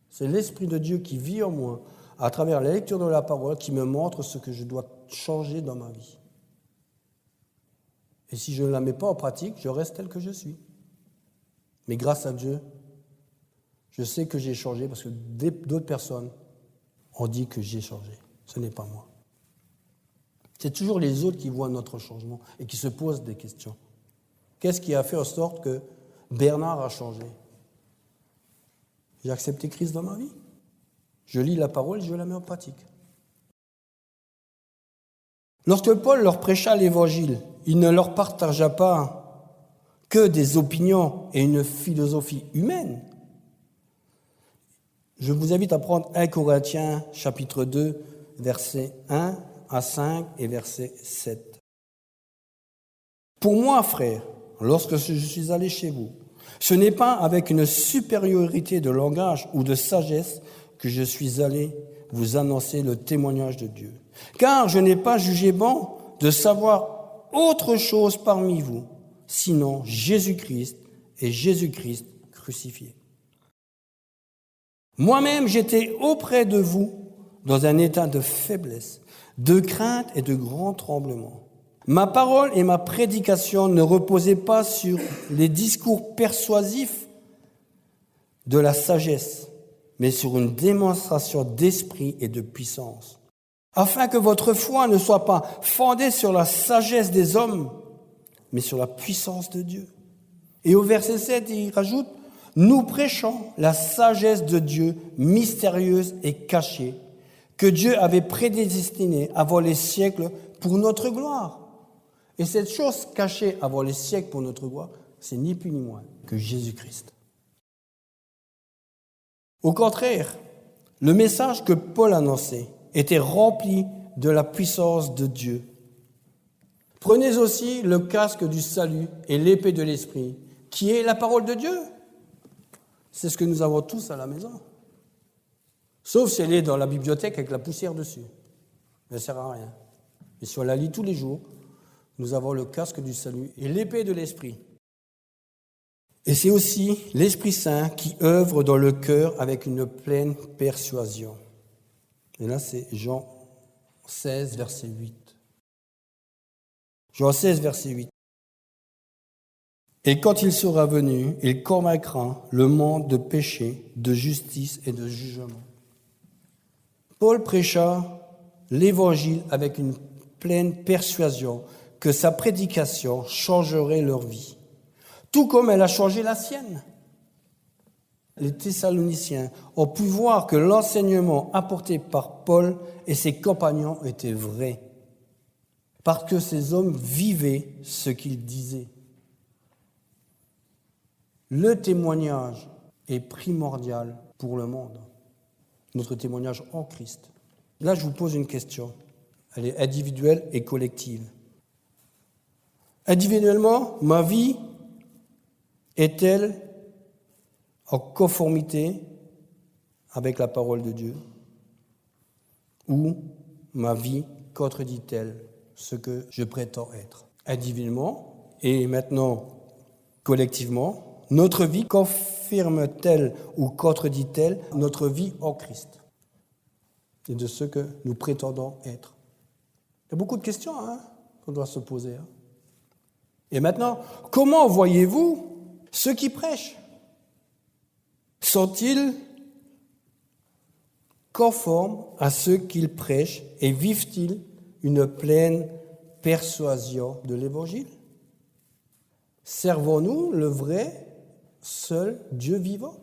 C'est l'Esprit de Dieu qui vit en moi, à travers la lecture de la parole, qui me montre ce que je dois changer dans ma vie. Et si je ne la mets pas en pratique, je reste tel que je suis. Mais grâce à Dieu, je sais que j'ai changé parce que d'autres personnes ont dit que j'ai changé. Ce n'est pas moi. C'est toujours les autres qui voient notre changement et qui se posent des questions. Qu'est-ce qui a fait en sorte que Bernard a changé? J'ai accepté Christ dans ma vie. Je lis la parole et je la mets en pratique. Lorsque Paul leur prêcha l'évangile, il ne leur partagea pas que des opinions et une philosophie humaine. Je vous invite à prendre 1 Corinthiens chapitre 2, versets 1 à 5 et verset 7. Pour moi, frères, lorsque je suis allé chez vous, ce n'est pas avec une supériorité de langage ou de sagesse que je suis allé vous annoncer le témoignage de Dieu. Car je n'ai pas jugé bon de savoir autre chose parmi vous, sinon Jésus-Christ et Jésus-Christ crucifié. Moi-même, j'étais auprès de vous dans un état de faiblesse, de crainte et de grand tremblement. Ma parole et ma prédication ne reposaient pas sur les discours persuasifs de la sagesse, mais sur une démonstration d'esprit et de puissance, afin que votre foi ne soit pas fondée sur la sagesse des hommes, mais sur la puissance de Dieu. Et au verset 7, il rajoute « Nous prêchons la sagesse de Dieu mystérieuse et cachée, que Dieu avait prédestinée avant les siècles pour notre gloire. » Et cette chose cachée avant les siècles pour notre gloire, c'est ni plus ni moins que Jésus-Christ. Au contraire, le message que Paul annonçait était rempli de la puissance de Dieu. Prenez aussi le casque du salut et l'épée de l'esprit, qui est la parole de Dieu. C'est ce que nous avons tous à la maison. Sauf si elle est dans la bibliothèque avec la poussière dessus. Elle ne sert à rien. Mais si on la lit tous les jours, nous avons le casque du salut et l'épée de l'esprit. Et c'est aussi l'Esprit Saint qui œuvre dans le cœur avec une pleine persuasion. Et là, c'est Jean 16, verset 8. Jean 16, verset 8. Et quand il sera venu, il convaincra le monde de péché, de justice et de jugement. Paul prêcha l'Évangile avec une pleine persuasion que sa prédication changerait leur vie, tout comme elle a changé la sienne. Les Thessaloniciens ont pu voir que l'enseignement apporté par Paul et ses compagnons était vrai, parce que ces hommes vivaient ce qu'ils disaient. Le témoignage est primordial pour le monde, notre témoignage en Christ. Là, je vous pose une question. Elle est individuelle et collective. Individuellement, ma vie est-elle en conformité avec la parole de Dieu? Ou ma vie contredit-elle ce que je prétends être? Individuellement et maintenant collectivement, notre vie confirme-t-elle ou contredit-elle notre vie en Christ et de ce que nous prétendons être? Il y a beaucoup de questions qu'on doit se poser. Et maintenant, comment voyez-vous ceux qui prêchent? Sont-ils conformes à ceux qu'ils prêchent et vivent-ils une pleine persuasion de l'Évangile? Servons-nous le vrai, seul Dieu vivant?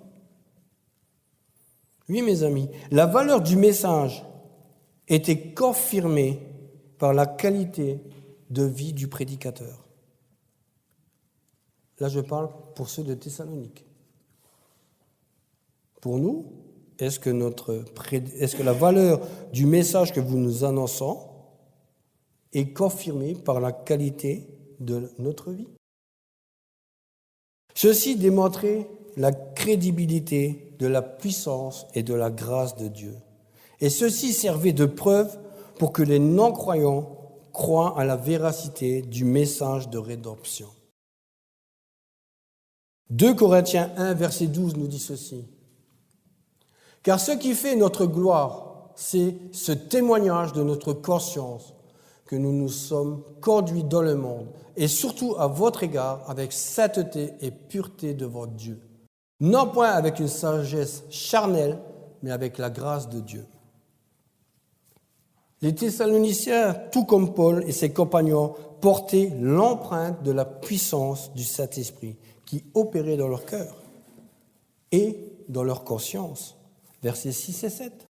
Oui, mes amis, la valeur du message était confirmée par la qualité de vie du prédicateur. Là, je parle pour ceux de Thessalonique. Pour nous, est-ce que la valeur du message que vous nous annonçons est confirmée par la qualité de notre vie? Ceci démontrait la crédibilité de la puissance et de la grâce de Dieu. Et ceci servait de preuve pour que les non-croyants croient à la véracité du message de rédemption. 2 Corinthiens 1, verset 12 nous dit ceci. « Car ce qui fait notre gloire, c'est ce témoignage de notre conscience que nous nous sommes conduits dans le monde, et surtout à votre égard avec sainteté et pureté devant Dieu, non point avec une sagesse charnelle, mais avec la grâce de Dieu. » Les Thessaloniciens, tout comme Paul et ses compagnons, portaient l'empreinte de la puissance du Saint-Esprit qui opérait dans leur cœur et dans leur conscience. Versets 6 et 7.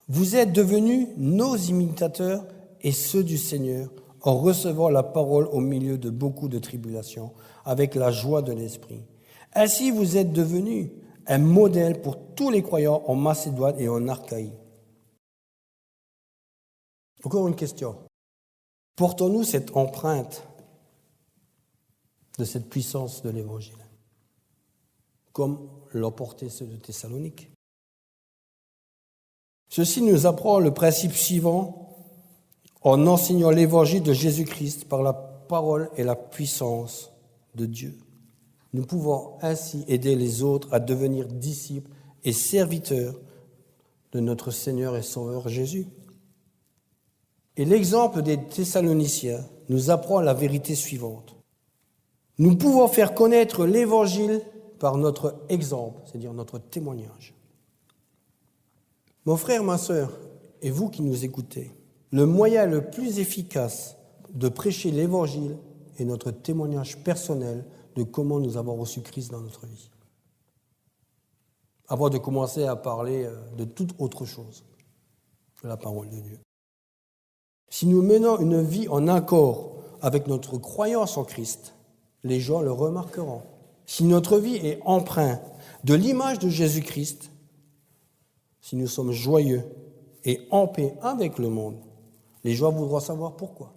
Vous êtes devenus nos imitateurs et ceux du Seigneur en recevant la parole au milieu de beaucoup de tribulations avec la joie de l'esprit. Ainsi, vous êtes devenus un modèle pour tous les croyants en Macédoine et en Achaïe. Encore une question. Portons-nous cette empreinte de cette puissance de l'Évangile, comme l'ont porté ceux de Thessalonique? Ceci nous apprend le principe suivant en enseignant l'Évangile de Jésus-Christ par la parole et la puissance de Dieu. Nous pouvons ainsi aider les autres à devenir disciples et serviteurs de notre Seigneur et Sauveur Jésus. Et l'exemple des Thessaloniciens nous apprend la vérité suivante. Nous pouvons faire connaître l'Évangile par notre exemple, c'est-à-dire notre témoignage. Mon frère, ma sœur, et vous qui nous écoutez, le moyen le plus efficace de prêcher l'Évangile est notre témoignage personnel de comment nous avons reçu Christ dans notre vie. Avant de commencer à parler de toute autre chose, de la parole de Dieu. Si nous menons une vie en accord avec notre croyance en Christ, les gens le remarqueront. Si notre vie est empreinte de l'image de Jésus-Christ, si nous sommes joyeux et en paix avec le monde, les gens voudront savoir pourquoi.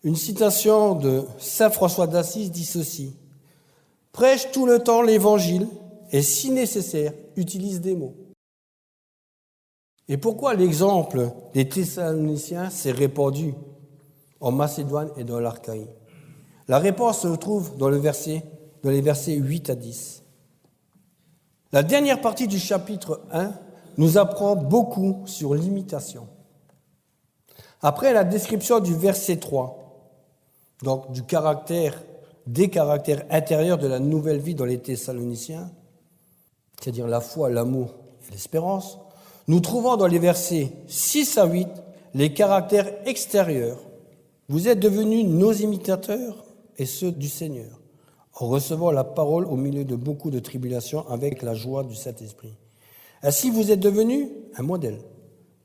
Une citation de saint François d'Assise dit ceci. « Prêche tout le temps l'Évangile et si nécessaire, utilise des mots. » Et pourquoi l'exemple des Thessaloniciens s'est répandu en Macédoine et dans l'Achaïe? La réponse se trouve dans les versets 8 à 10. La dernière partie du chapitre 1 nous apprend beaucoup sur l'imitation. Après la description du verset 3, donc des caractères intérieurs de la nouvelle vie dans les Thessaloniciens, c'est-à-dire la foi, l'amour et l'espérance, nous trouvons dans les versets 6 à 8 les caractères extérieurs. Vous êtes devenus nos imitateurs et ceux du Seigneur, en recevant la parole au milieu de beaucoup de tribulations avec la joie du Saint-Esprit. Ainsi, vous êtes devenus un modèle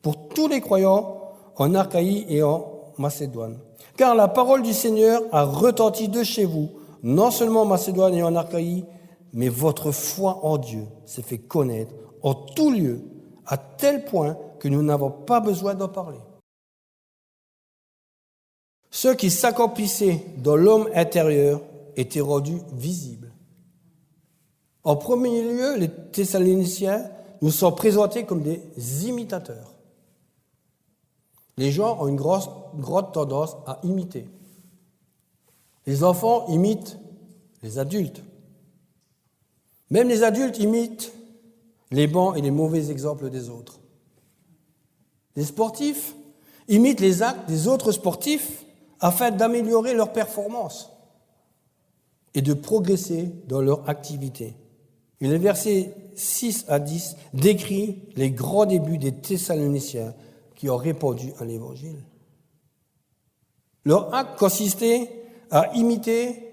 pour tous les croyants en Achaïe et en Macédoine. Car la parole du Seigneur a retenti de chez vous, non seulement en Macédoine et en Achaïe, mais votre foi en Dieu s'est fait connaître en tout lieu, à tel point que nous n'avons pas besoin d'en parler. Ce qui s'accomplissait dans l'homme intérieur était rendu visible. En premier lieu, les Thessaloniciens nous sont présentés comme des imitateurs. Les gens ont une grande tendance à imiter. Les enfants imitent les adultes. Même les adultes imitent les bons et les mauvais exemples des autres. Les sportifs imitent les actes des autres sportifs afin d'améliorer leur performance et de progresser dans leur activité. Et les versets 6 à 10 décrit les grands débuts des Thessaloniciens qui ont répondu à l'Évangile. Leur acte consistait à imiter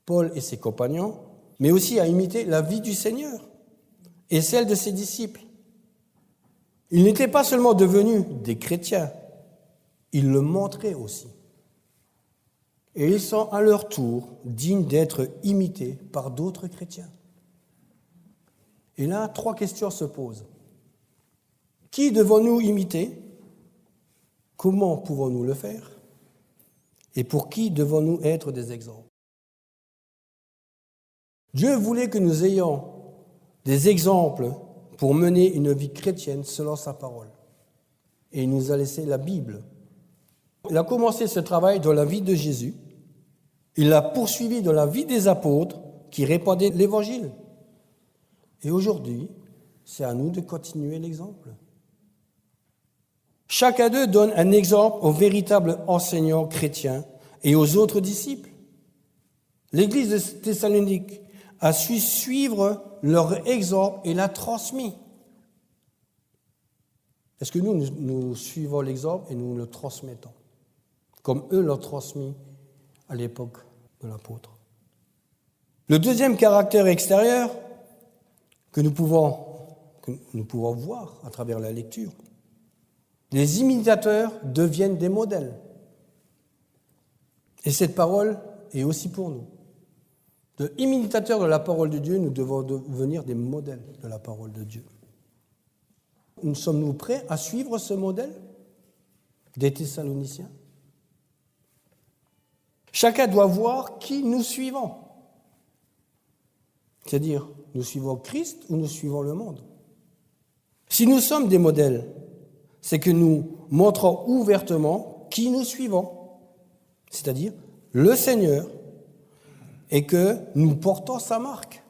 Paul et ses compagnons, mais aussi à imiter la vie du Seigneur et celle de ses disciples. Ils n'étaient pas seulement devenus des chrétiens, ils le montraient aussi. Et ils sont à leur tour dignes d'être imités par d'autres chrétiens. Et là, 3 questions se posent. Qui devons-nous imiter? Comment pouvons-nous le faire? Et pour qui devons-nous être des exemples? Dieu voulait que nous ayons des exemples pour mener une vie chrétienne selon sa parole. Et il nous a laissé la Bible. Il a commencé ce travail dans la vie de Jésus. Il l'a poursuivi dans la vie des apôtres qui répandaient l'Évangile. Et aujourd'hui, c'est à nous de continuer l'exemple. Chacun d'eux donne un exemple aux véritables enseignants chrétiens et aux autres disciples. L'Église de Thessalonique a su suivre leur exemple et l'a transmis. Est-ce que nous suivons l'exemple et nous le transmettons, comme eux l'ont transmis à l'époque de l'apôtre? Le deuxième caractère extérieur que nous pouvons voir à travers la lecture, les imitateurs deviennent des modèles. Et cette parole est aussi pour nous. De imitateurs de la parole de Dieu, nous devons devenir des modèles de la parole de Dieu. Sommes-nous prêts à suivre ce modèle des Thessaloniciens? Chacun doit voir qui nous suivons. C'est-à-dire, nous suivons Christ ou nous suivons le monde? Si nous sommes des modèles, c'est que nous montrons ouvertement qui nous suivons, c'est-à-dire le Seigneur, et que nous portons sa marque.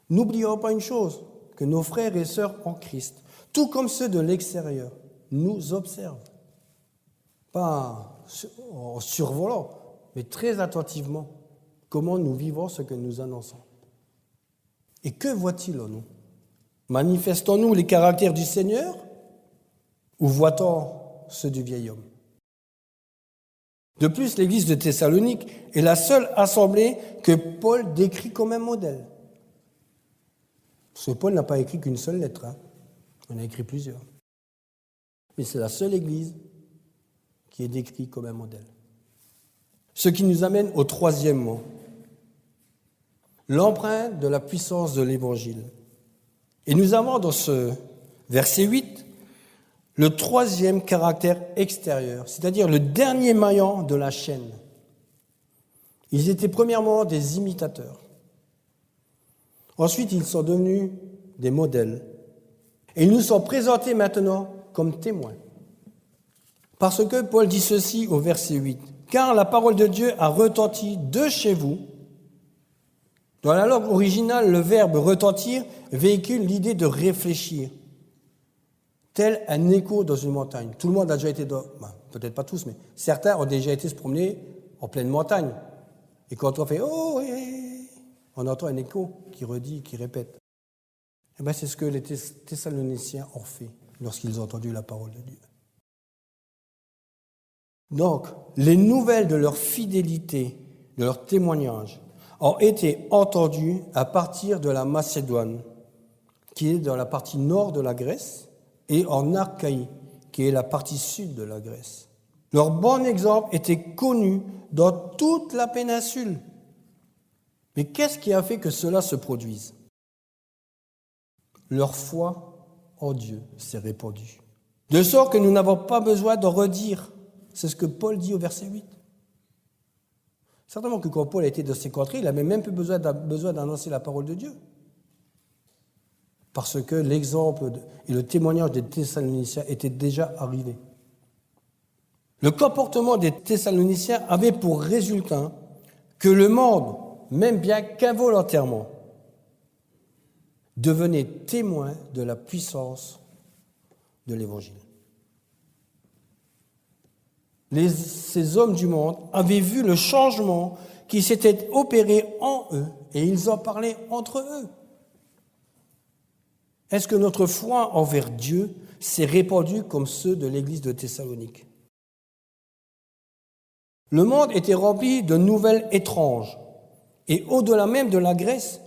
N'oublions pas une chose, que nos frères et sœurs en Christ, tout comme ceux de l'extérieur, nous observent. Pas en survolant, mais très attentivement, comment nous vivons ce que nous annonçons. Et que voit-il en nous? Manifestons-nous les caractères du Seigneur ou voit-on ceux du vieil homme? De plus, l'église de Thessalonique est la seule assemblée que Paul décrit comme un modèle. Parce que Paul n'a pas écrit qu'une seule lettre, il en a écrit plusieurs. Mais c'est la seule église qui est décrite comme un modèle. Ce qui nous amène au troisième mot, l'empreinte de la puissance de l'Évangile. Et nous avons dans ce verset 8 le troisième caractère extérieur, c'est-à-dire le dernier maillon de la chaîne. Ils étaient premièrement des imitateurs. Ensuite, ils sont devenus des modèles. Et ils nous sont présentés maintenant comme témoins. Parce que Paul dit ceci au verset 8. « Car la parole de Dieu a retenti de chez vous. » Dans la langue originale, le verbe « retentir » véhicule l'idée de réfléchir, tel un écho dans une montagne. Tout le monde a déjà été peut-être pas tous, mais certains ont déjà été se promener en pleine montagne. Et quand on fait « oh », on entend un écho qui redit, qui répète. Et bien, c'est ce que les Thessaloniciens ont fait lorsqu'ils ont entendu la parole de Dieu. Donc, les nouvelles de leur fidélité, de leur témoignage, ont été entendues à partir de la Macédoine, qui est dans la partie nord de la Grèce, et en Achaïe, qui est la partie sud de la Grèce. Leur bon exemple était connu dans toute la péninsule. Mais qu'est-ce qui a fait que cela se produise? Leur foi en Dieu s'est répandue. De sorte que nous n'avons pas besoin de redire. C'est ce que Paul dit au verset 8. Certainement que quand Paul était dans ces contrées, il n'avait même plus besoin d'annoncer la parole de Dieu. Parce que l'exemple et le témoignage des Thessaloniciens étaient déjà arrivés. Le comportement des Thessaloniciens avait pour résultat que le monde, même bien qu'involontairement, devenait témoin de la puissance de l'Évangile. Ces hommes du monde avaient vu le changement qui s'était opéré en eux et ils en parlaient entre eux. Est-ce que notre foi envers Dieu s'est répandue comme ceux de l'église de Thessalonique? Le monde était rempli de nouvelles étranges et au-delà même de la Grèce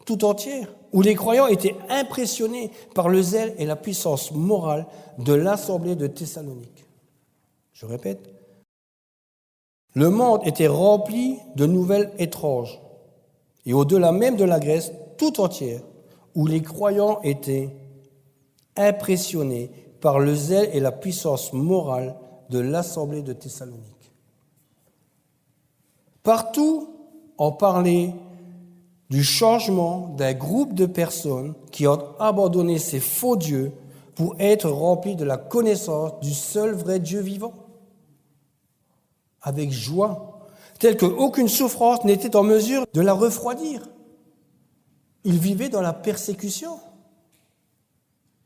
tout entière, où les croyants étaient impressionnés par le zèle et la puissance morale de l'assemblée de Thessalonique. Je répète, le monde était rempli de nouvelles étranges et au-delà même de la Grèce tout entière, où les croyants étaient impressionnés par le zèle et la puissance morale de l'assemblée de Thessalonique. Partout ont parlé du changement d'un groupe de personnes qui ont abandonné ces faux dieux pour être remplis de la connaissance du seul vrai Dieu vivant. Avec joie, telle qu'aucune souffrance n'était en mesure de la refroidir. Ils vivaient dans la persécution.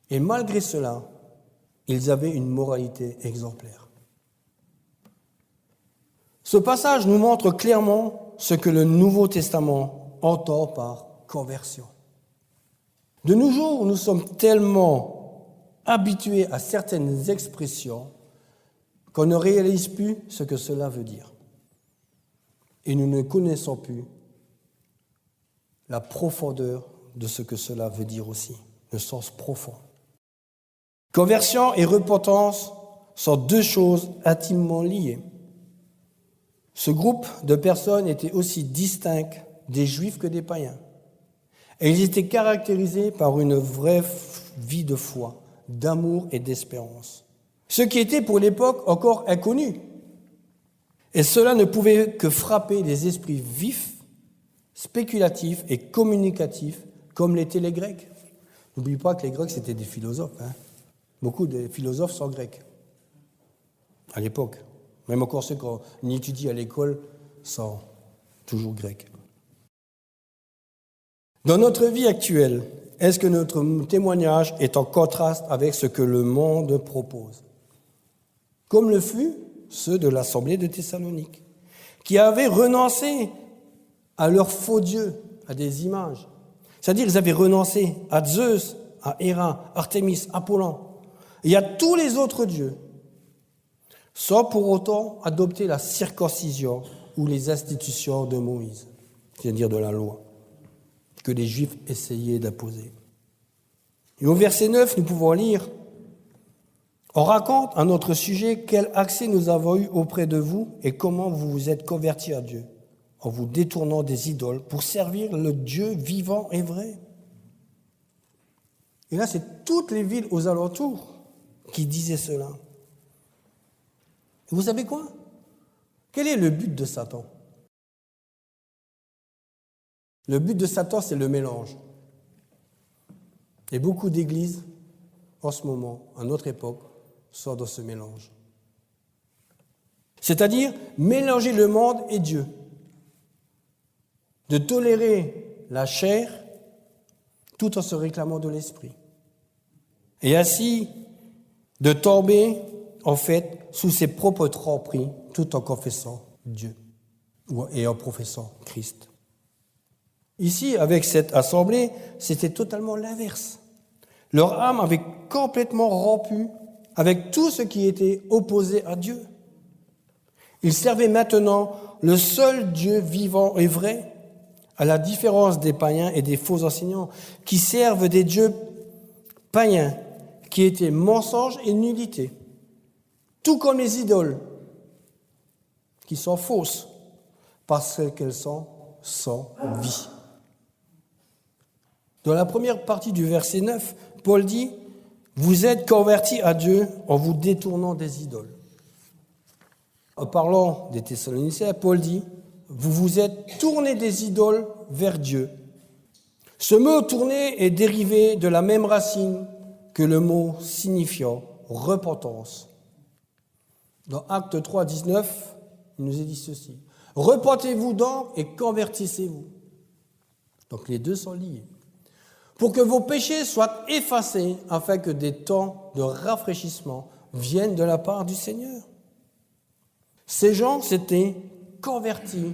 Et malgré cela, ils avaient une moralité exemplaire. Ce passage nous montre clairement ce que le Nouveau Testament entend par conversion. De nos jours, nous sommes tellement habitués à certaines expressions qu'on ne réalise plus ce que cela veut dire. Et nous ne connaissons plus la profondeur de ce que cela veut dire aussi, le sens profond. Conversion et repentance sont deux choses intimement liées. Ce groupe de personnes était aussi distinct des Juifs que des païens. Et ils étaient caractérisés par une vraie vie de foi, d'amour et d'espérance. Ce qui était pour l'époque encore inconnu. Et cela ne pouvait que frapper les esprits vifs, spéculatifs et communicatifs, comme l'étaient les Grecs. N'oublie pas que les Grecs, c'était des philosophes. Beaucoup de philosophes sont grecs, à l'époque. Même encore ceux qu'on étudie à l'école sont toujours grecs. Dans notre vie actuelle, est-ce que notre témoignage est en contraste avec ce que le monde propose ? Comme le fut ceux de l'Assemblée de Thessalonique, qui avaient renoncé à leurs faux dieux, à des images. C'est-à-dire qu'ils avaient renoncé à Zeus, à Héra, Artémis, Apollon, et à tous les autres dieux, sans pour autant adopter la circoncision ou les institutions de Moïse, c'est-à-dire de la loi, que les Juifs essayaient d'imposer. Et au verset 9, nous pouvons lire « On raconte à notre sujet quel accès nous avons eu auprès de vous et comment vous vous êtes convertis à Dieu, en vous détournant des idoles pour servir le Dieu vivant et vrai. » Et là, c'est toutes les villes aux alentours qui disaient cela. Et vous savez quoi ? Quel est le but de Satan ? Le but de Satan, c'est le mélange. Et beaucoup d'églises, en ce moment, à notre époque, sont dans ce mélange. C'est-à-dire mélanger le monde et Dieu. De tolérer la chair tout en se réclamant de l'esprit. Et ainsi, de tomber, en fait, sous ses propres tromperies, tout en confessant Dieu et en professant Christ. Ici, avec cette assemblée, c'était totalement l'inverse. Leur âme avait complètement rompu avec tout ce qui était opposé à Dieu. Ils servaient maintenant le seul Dieu vivant et vrai, à la différence des païens et des faux enseignants, qui servent des dieux païens, qui étaient mensonges et nullité. Tout comme les idoles, qui sont fausses, parce qu'elles sont sans vie. Dans la première partie du verset 9, Paul dit « Vous êtes convertis à Dieu en vous détournant des idoles. » En parlant des Thessaloniciens, Paul dit « Vous vous êtes tournés des idoles vers Dieu. » Ce mot « tourner » est dérivé de la même racine que le mot signifiant repentance. Dans Actes 3, 19, il nous est dit ceci. « Repentez-vous donc et convertissez-vous. » Donc les deux sont liés. « Pour que vos péchés soient effacés, afin que des temps de rafraîchissement viennent de la part du Seigneur. » Ces gens s'étaient convertis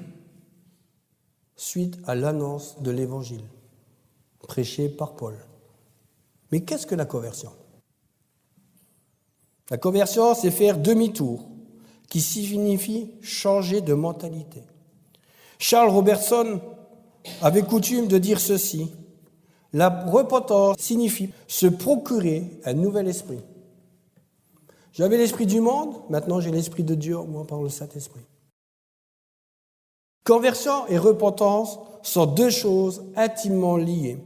suite à l'annonce de l'Évangile, prêché par Paul. Mais qu'est-ce que la conversion ? La conversion, c'est faire demi-tour, qui signifie changer de mentalité. Charles Robertson avait coutume de dire ceci. La repentance signifie se procurer un nouvel esprit. J'avais l'esprit du monde, maintenant j'ai l'esprit de Dieu, moi par le Saint-Esprit. Conversion et repentance sont deux choses intimement liées.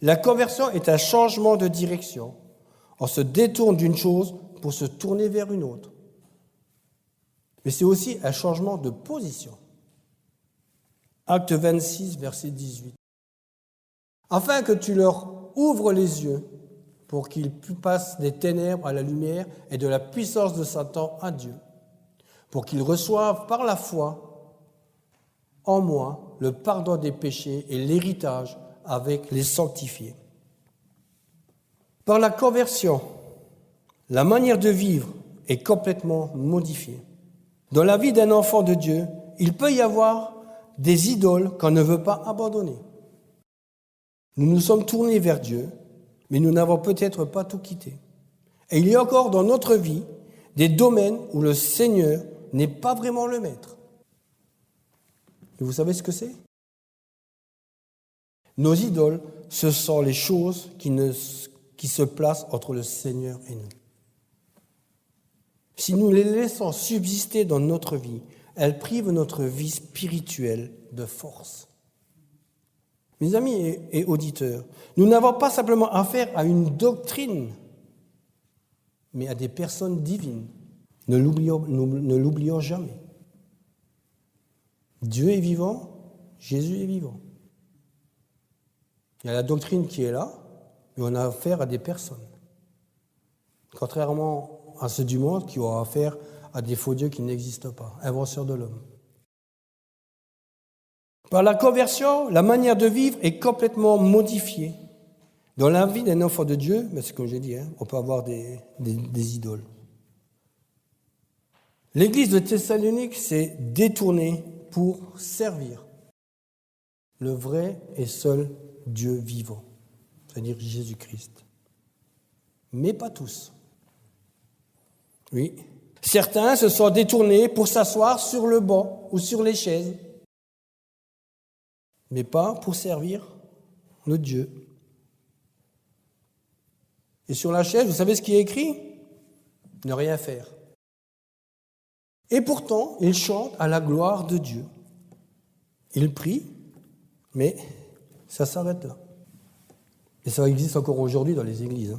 La conversion est un changement de direction. On se détourne d'une chose pour se tourner vers une autre. Mais c'est aussi un changement de position. Acte 26, verset 18. Afin que tu leur ouvres les yeux pour qu'ils passent des ténèbres à la lumière et de la puissance de Satan à Dieu, pour qu'ils reçoivent par la foi en moi le pardon des péchés et l'héritage avec les sanctifiés. Par la conversion, la manière de vivre est complètement modifiée. Dans la vie d'un enfant de Dieu, il peut y avoir des idoles qu'on ne veut pas abandonner. Nous nous sommes tournés vers Dieu, mais nous n'avons peut-être pas tout quitté. Et il y a encore dans notre vie des domaines où le Seigneur n'est pas vraiment le maître. Et vous savez ce que c'est ? Nos idoles, ce sont les choses qui se placent entre le Seigneur et nous. Si nous les laissons subsister dans notre vie, elles privent notre vie spirituelle de force. Mes amis et auditeurs, nous n'avons pas simplement affaire à une doctrine, mais à des personnes divines. Ne l'oublions jamais. Dieu est vivant, Jésus est vivant. Il y a la doctrine qui est là, mais on a affaire à des personnes. Contrairement à ceux du monde qui ont affaire à des faux dieux qui n'existent pas, inventions de l'homme. Par la conversion, la manière de vivre est complètement modifiée. Dans la vie d'un enfant de Dieu, mais c'est comme j'ai dit, on peut avoir des idoles. L'église de Thessalonique s'est détournée pour servir le vrai et seul Dieu vivant, c'est-à-dire Jésus-Christ. Mais pas tous. Oui. Certains se sont détournés pour s'asseoir sur le banc ou sur les chaises, mais pas pour servir notre Dieu. Et sur la chaise, vous savez ce qui est écrit ? Ne rien faire. Et pourtant, ils chantent à la gloire de Dieu. Ils prient, mais ça s'arrête là. Et ça existe encore aujourd'hui dans les églises.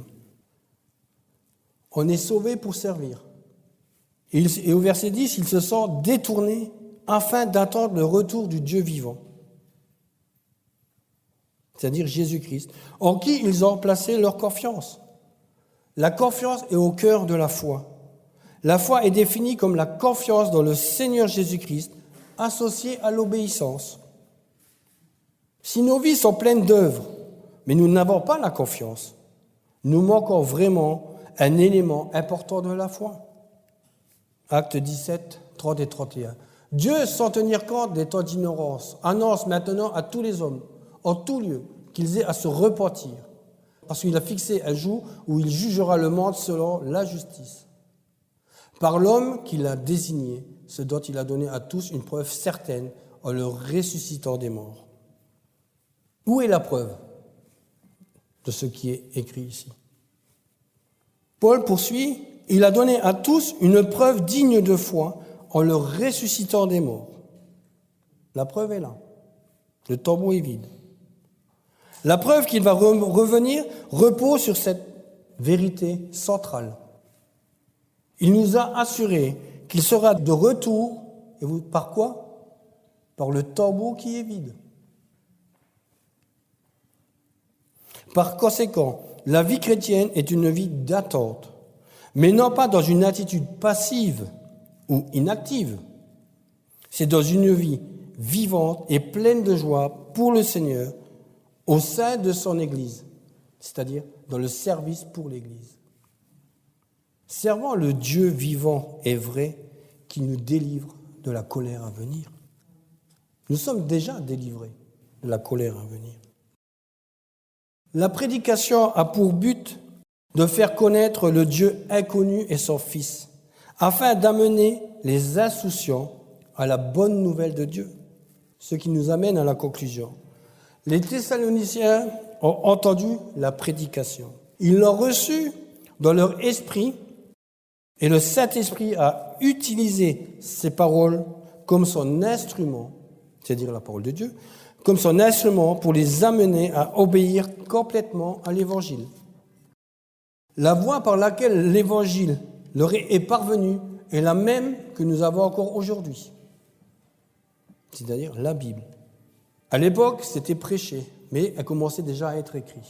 On est sauvés pour servir. Et au verset 10, ils se sont détournés afin d'attendre le retour du Dieu vivant, c'est-à-dire Jésus-Christ, en qui ils ont placé leur confiance. La confiance est au cœur de la foi. La foi est définie comme la confiance dans le Seigneur Jésus-Christ, associée à l'obéissance. Si nos vies sont pleines d'œuvres, mais nous n'avons pas la confiance, nous manquons vraiment un élément important de la foi. Acte 17, 30 et 31. Dieu, sans tenir compte des temps d'ignorance, annonce maintenant à tous les hommes, en tout lieu, qu'ils aient à se repentir, parce qu'il a fixé un jour où il jugera le monde selon la justice. Par l'homme qu'il a désigné, ce dont il a donné à tous une preuve certaine en le ressuscitant des morts. Où est la preuve de ce qui est écrit ici ? Paul poursuit, il a donné à tous une preuve digne de foi en le ressuscitant des morts. La preuve est là. Le tombeau est vide. La preuve qu'il va revenir repose sur cette vérité centrale. Il nous a assuré qu'il sera de retour, et vous, par quoi ? Par le tombeau qui est vide. Par conséquent, la vie chrétienne est une vie d'attente, mais non pas dans une attitude passive ou inactive. C'est dans une vie vivante et pleine de joie pour le Seigneur au sein de son Église, c'est-à-dire dans le service pour l'Église. Servant le Dieu vivant et vrai qui nous délivre de la colère à venir. Nous sommes déjà délivrés de la colère à venir. La prédication a pour but de faire connaître le Dieu inconnu et son Fils, afin d'amener les insouciants à la bonne nouvelle de Dieu, ce qui nous amène à la conclusion. Les Thessaloniciens ont entendu la prédication. Ils l'ont reçue dans leur esprit et le Saint-Esprit a utilisé ces paroles comme son instrument, c'est-à-dire la parole de Dieu, comme son instrument pour les amener à obéir complètement à l'Évangile. La voie par laquelle l'Évangile leur est parvenu est la même que nous avons encore aujourd'hui, c'est-à-dire la Bible, À l'époque, c'était prêché, mais elle commençait déjà à être écrite.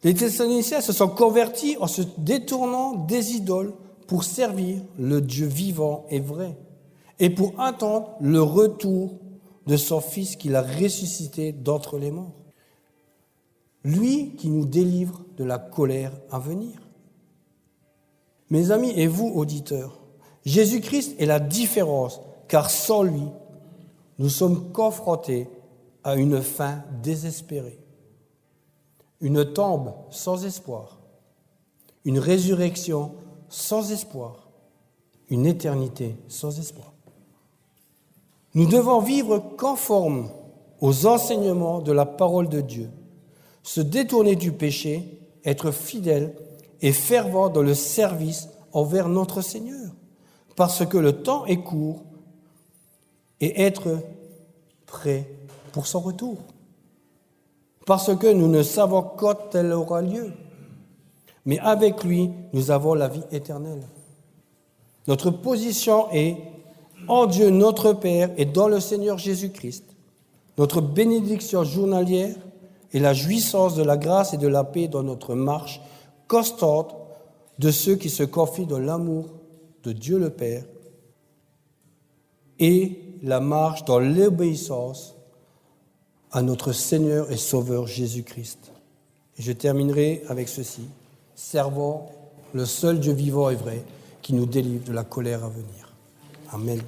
Les Thessaloniciens se sont convertis en se détournant des idoles pour servir le Dieu vivant et vrai et pour attendre le retour de son Fils qu'il a ressuscité d'entre les morts. Lui qui nous délivre de la colère à venir. Mes amis et vous, auditeurs, Jésus-Christ est la différence, car sans lui, nous sommes confrontés à une fin désespérée, une tombe sans espoir, une résurrection sans espoir, une éternité sans espoir. Nous devons vivre conformes aux enseignements de la parole de Dieu, se détourner du péché, être fidèles et fervents dans le service envers notre Seigneur, parce que le temps est court, et être prêt pour son retour. Parce que nous ne savons quand elle aura lieu, mais avec lui, nous avons la vie éternelle. Notre position est en Dieu notre Père et dans le Seigneur Jésus-Christ. Notre bénédiction journalière est la jouissance de la grâce et de la paix dans notre marche constante de ceux qui se confient dans l'amour de Dieu le Père et la marche dans l'obéissance à notre Seigneur et Sauveur Jésus-Christ. Et je terminerai avec ceci. Servons le seul Dieu vivant et vrai qui nous délivre de la colère à venir. Amen.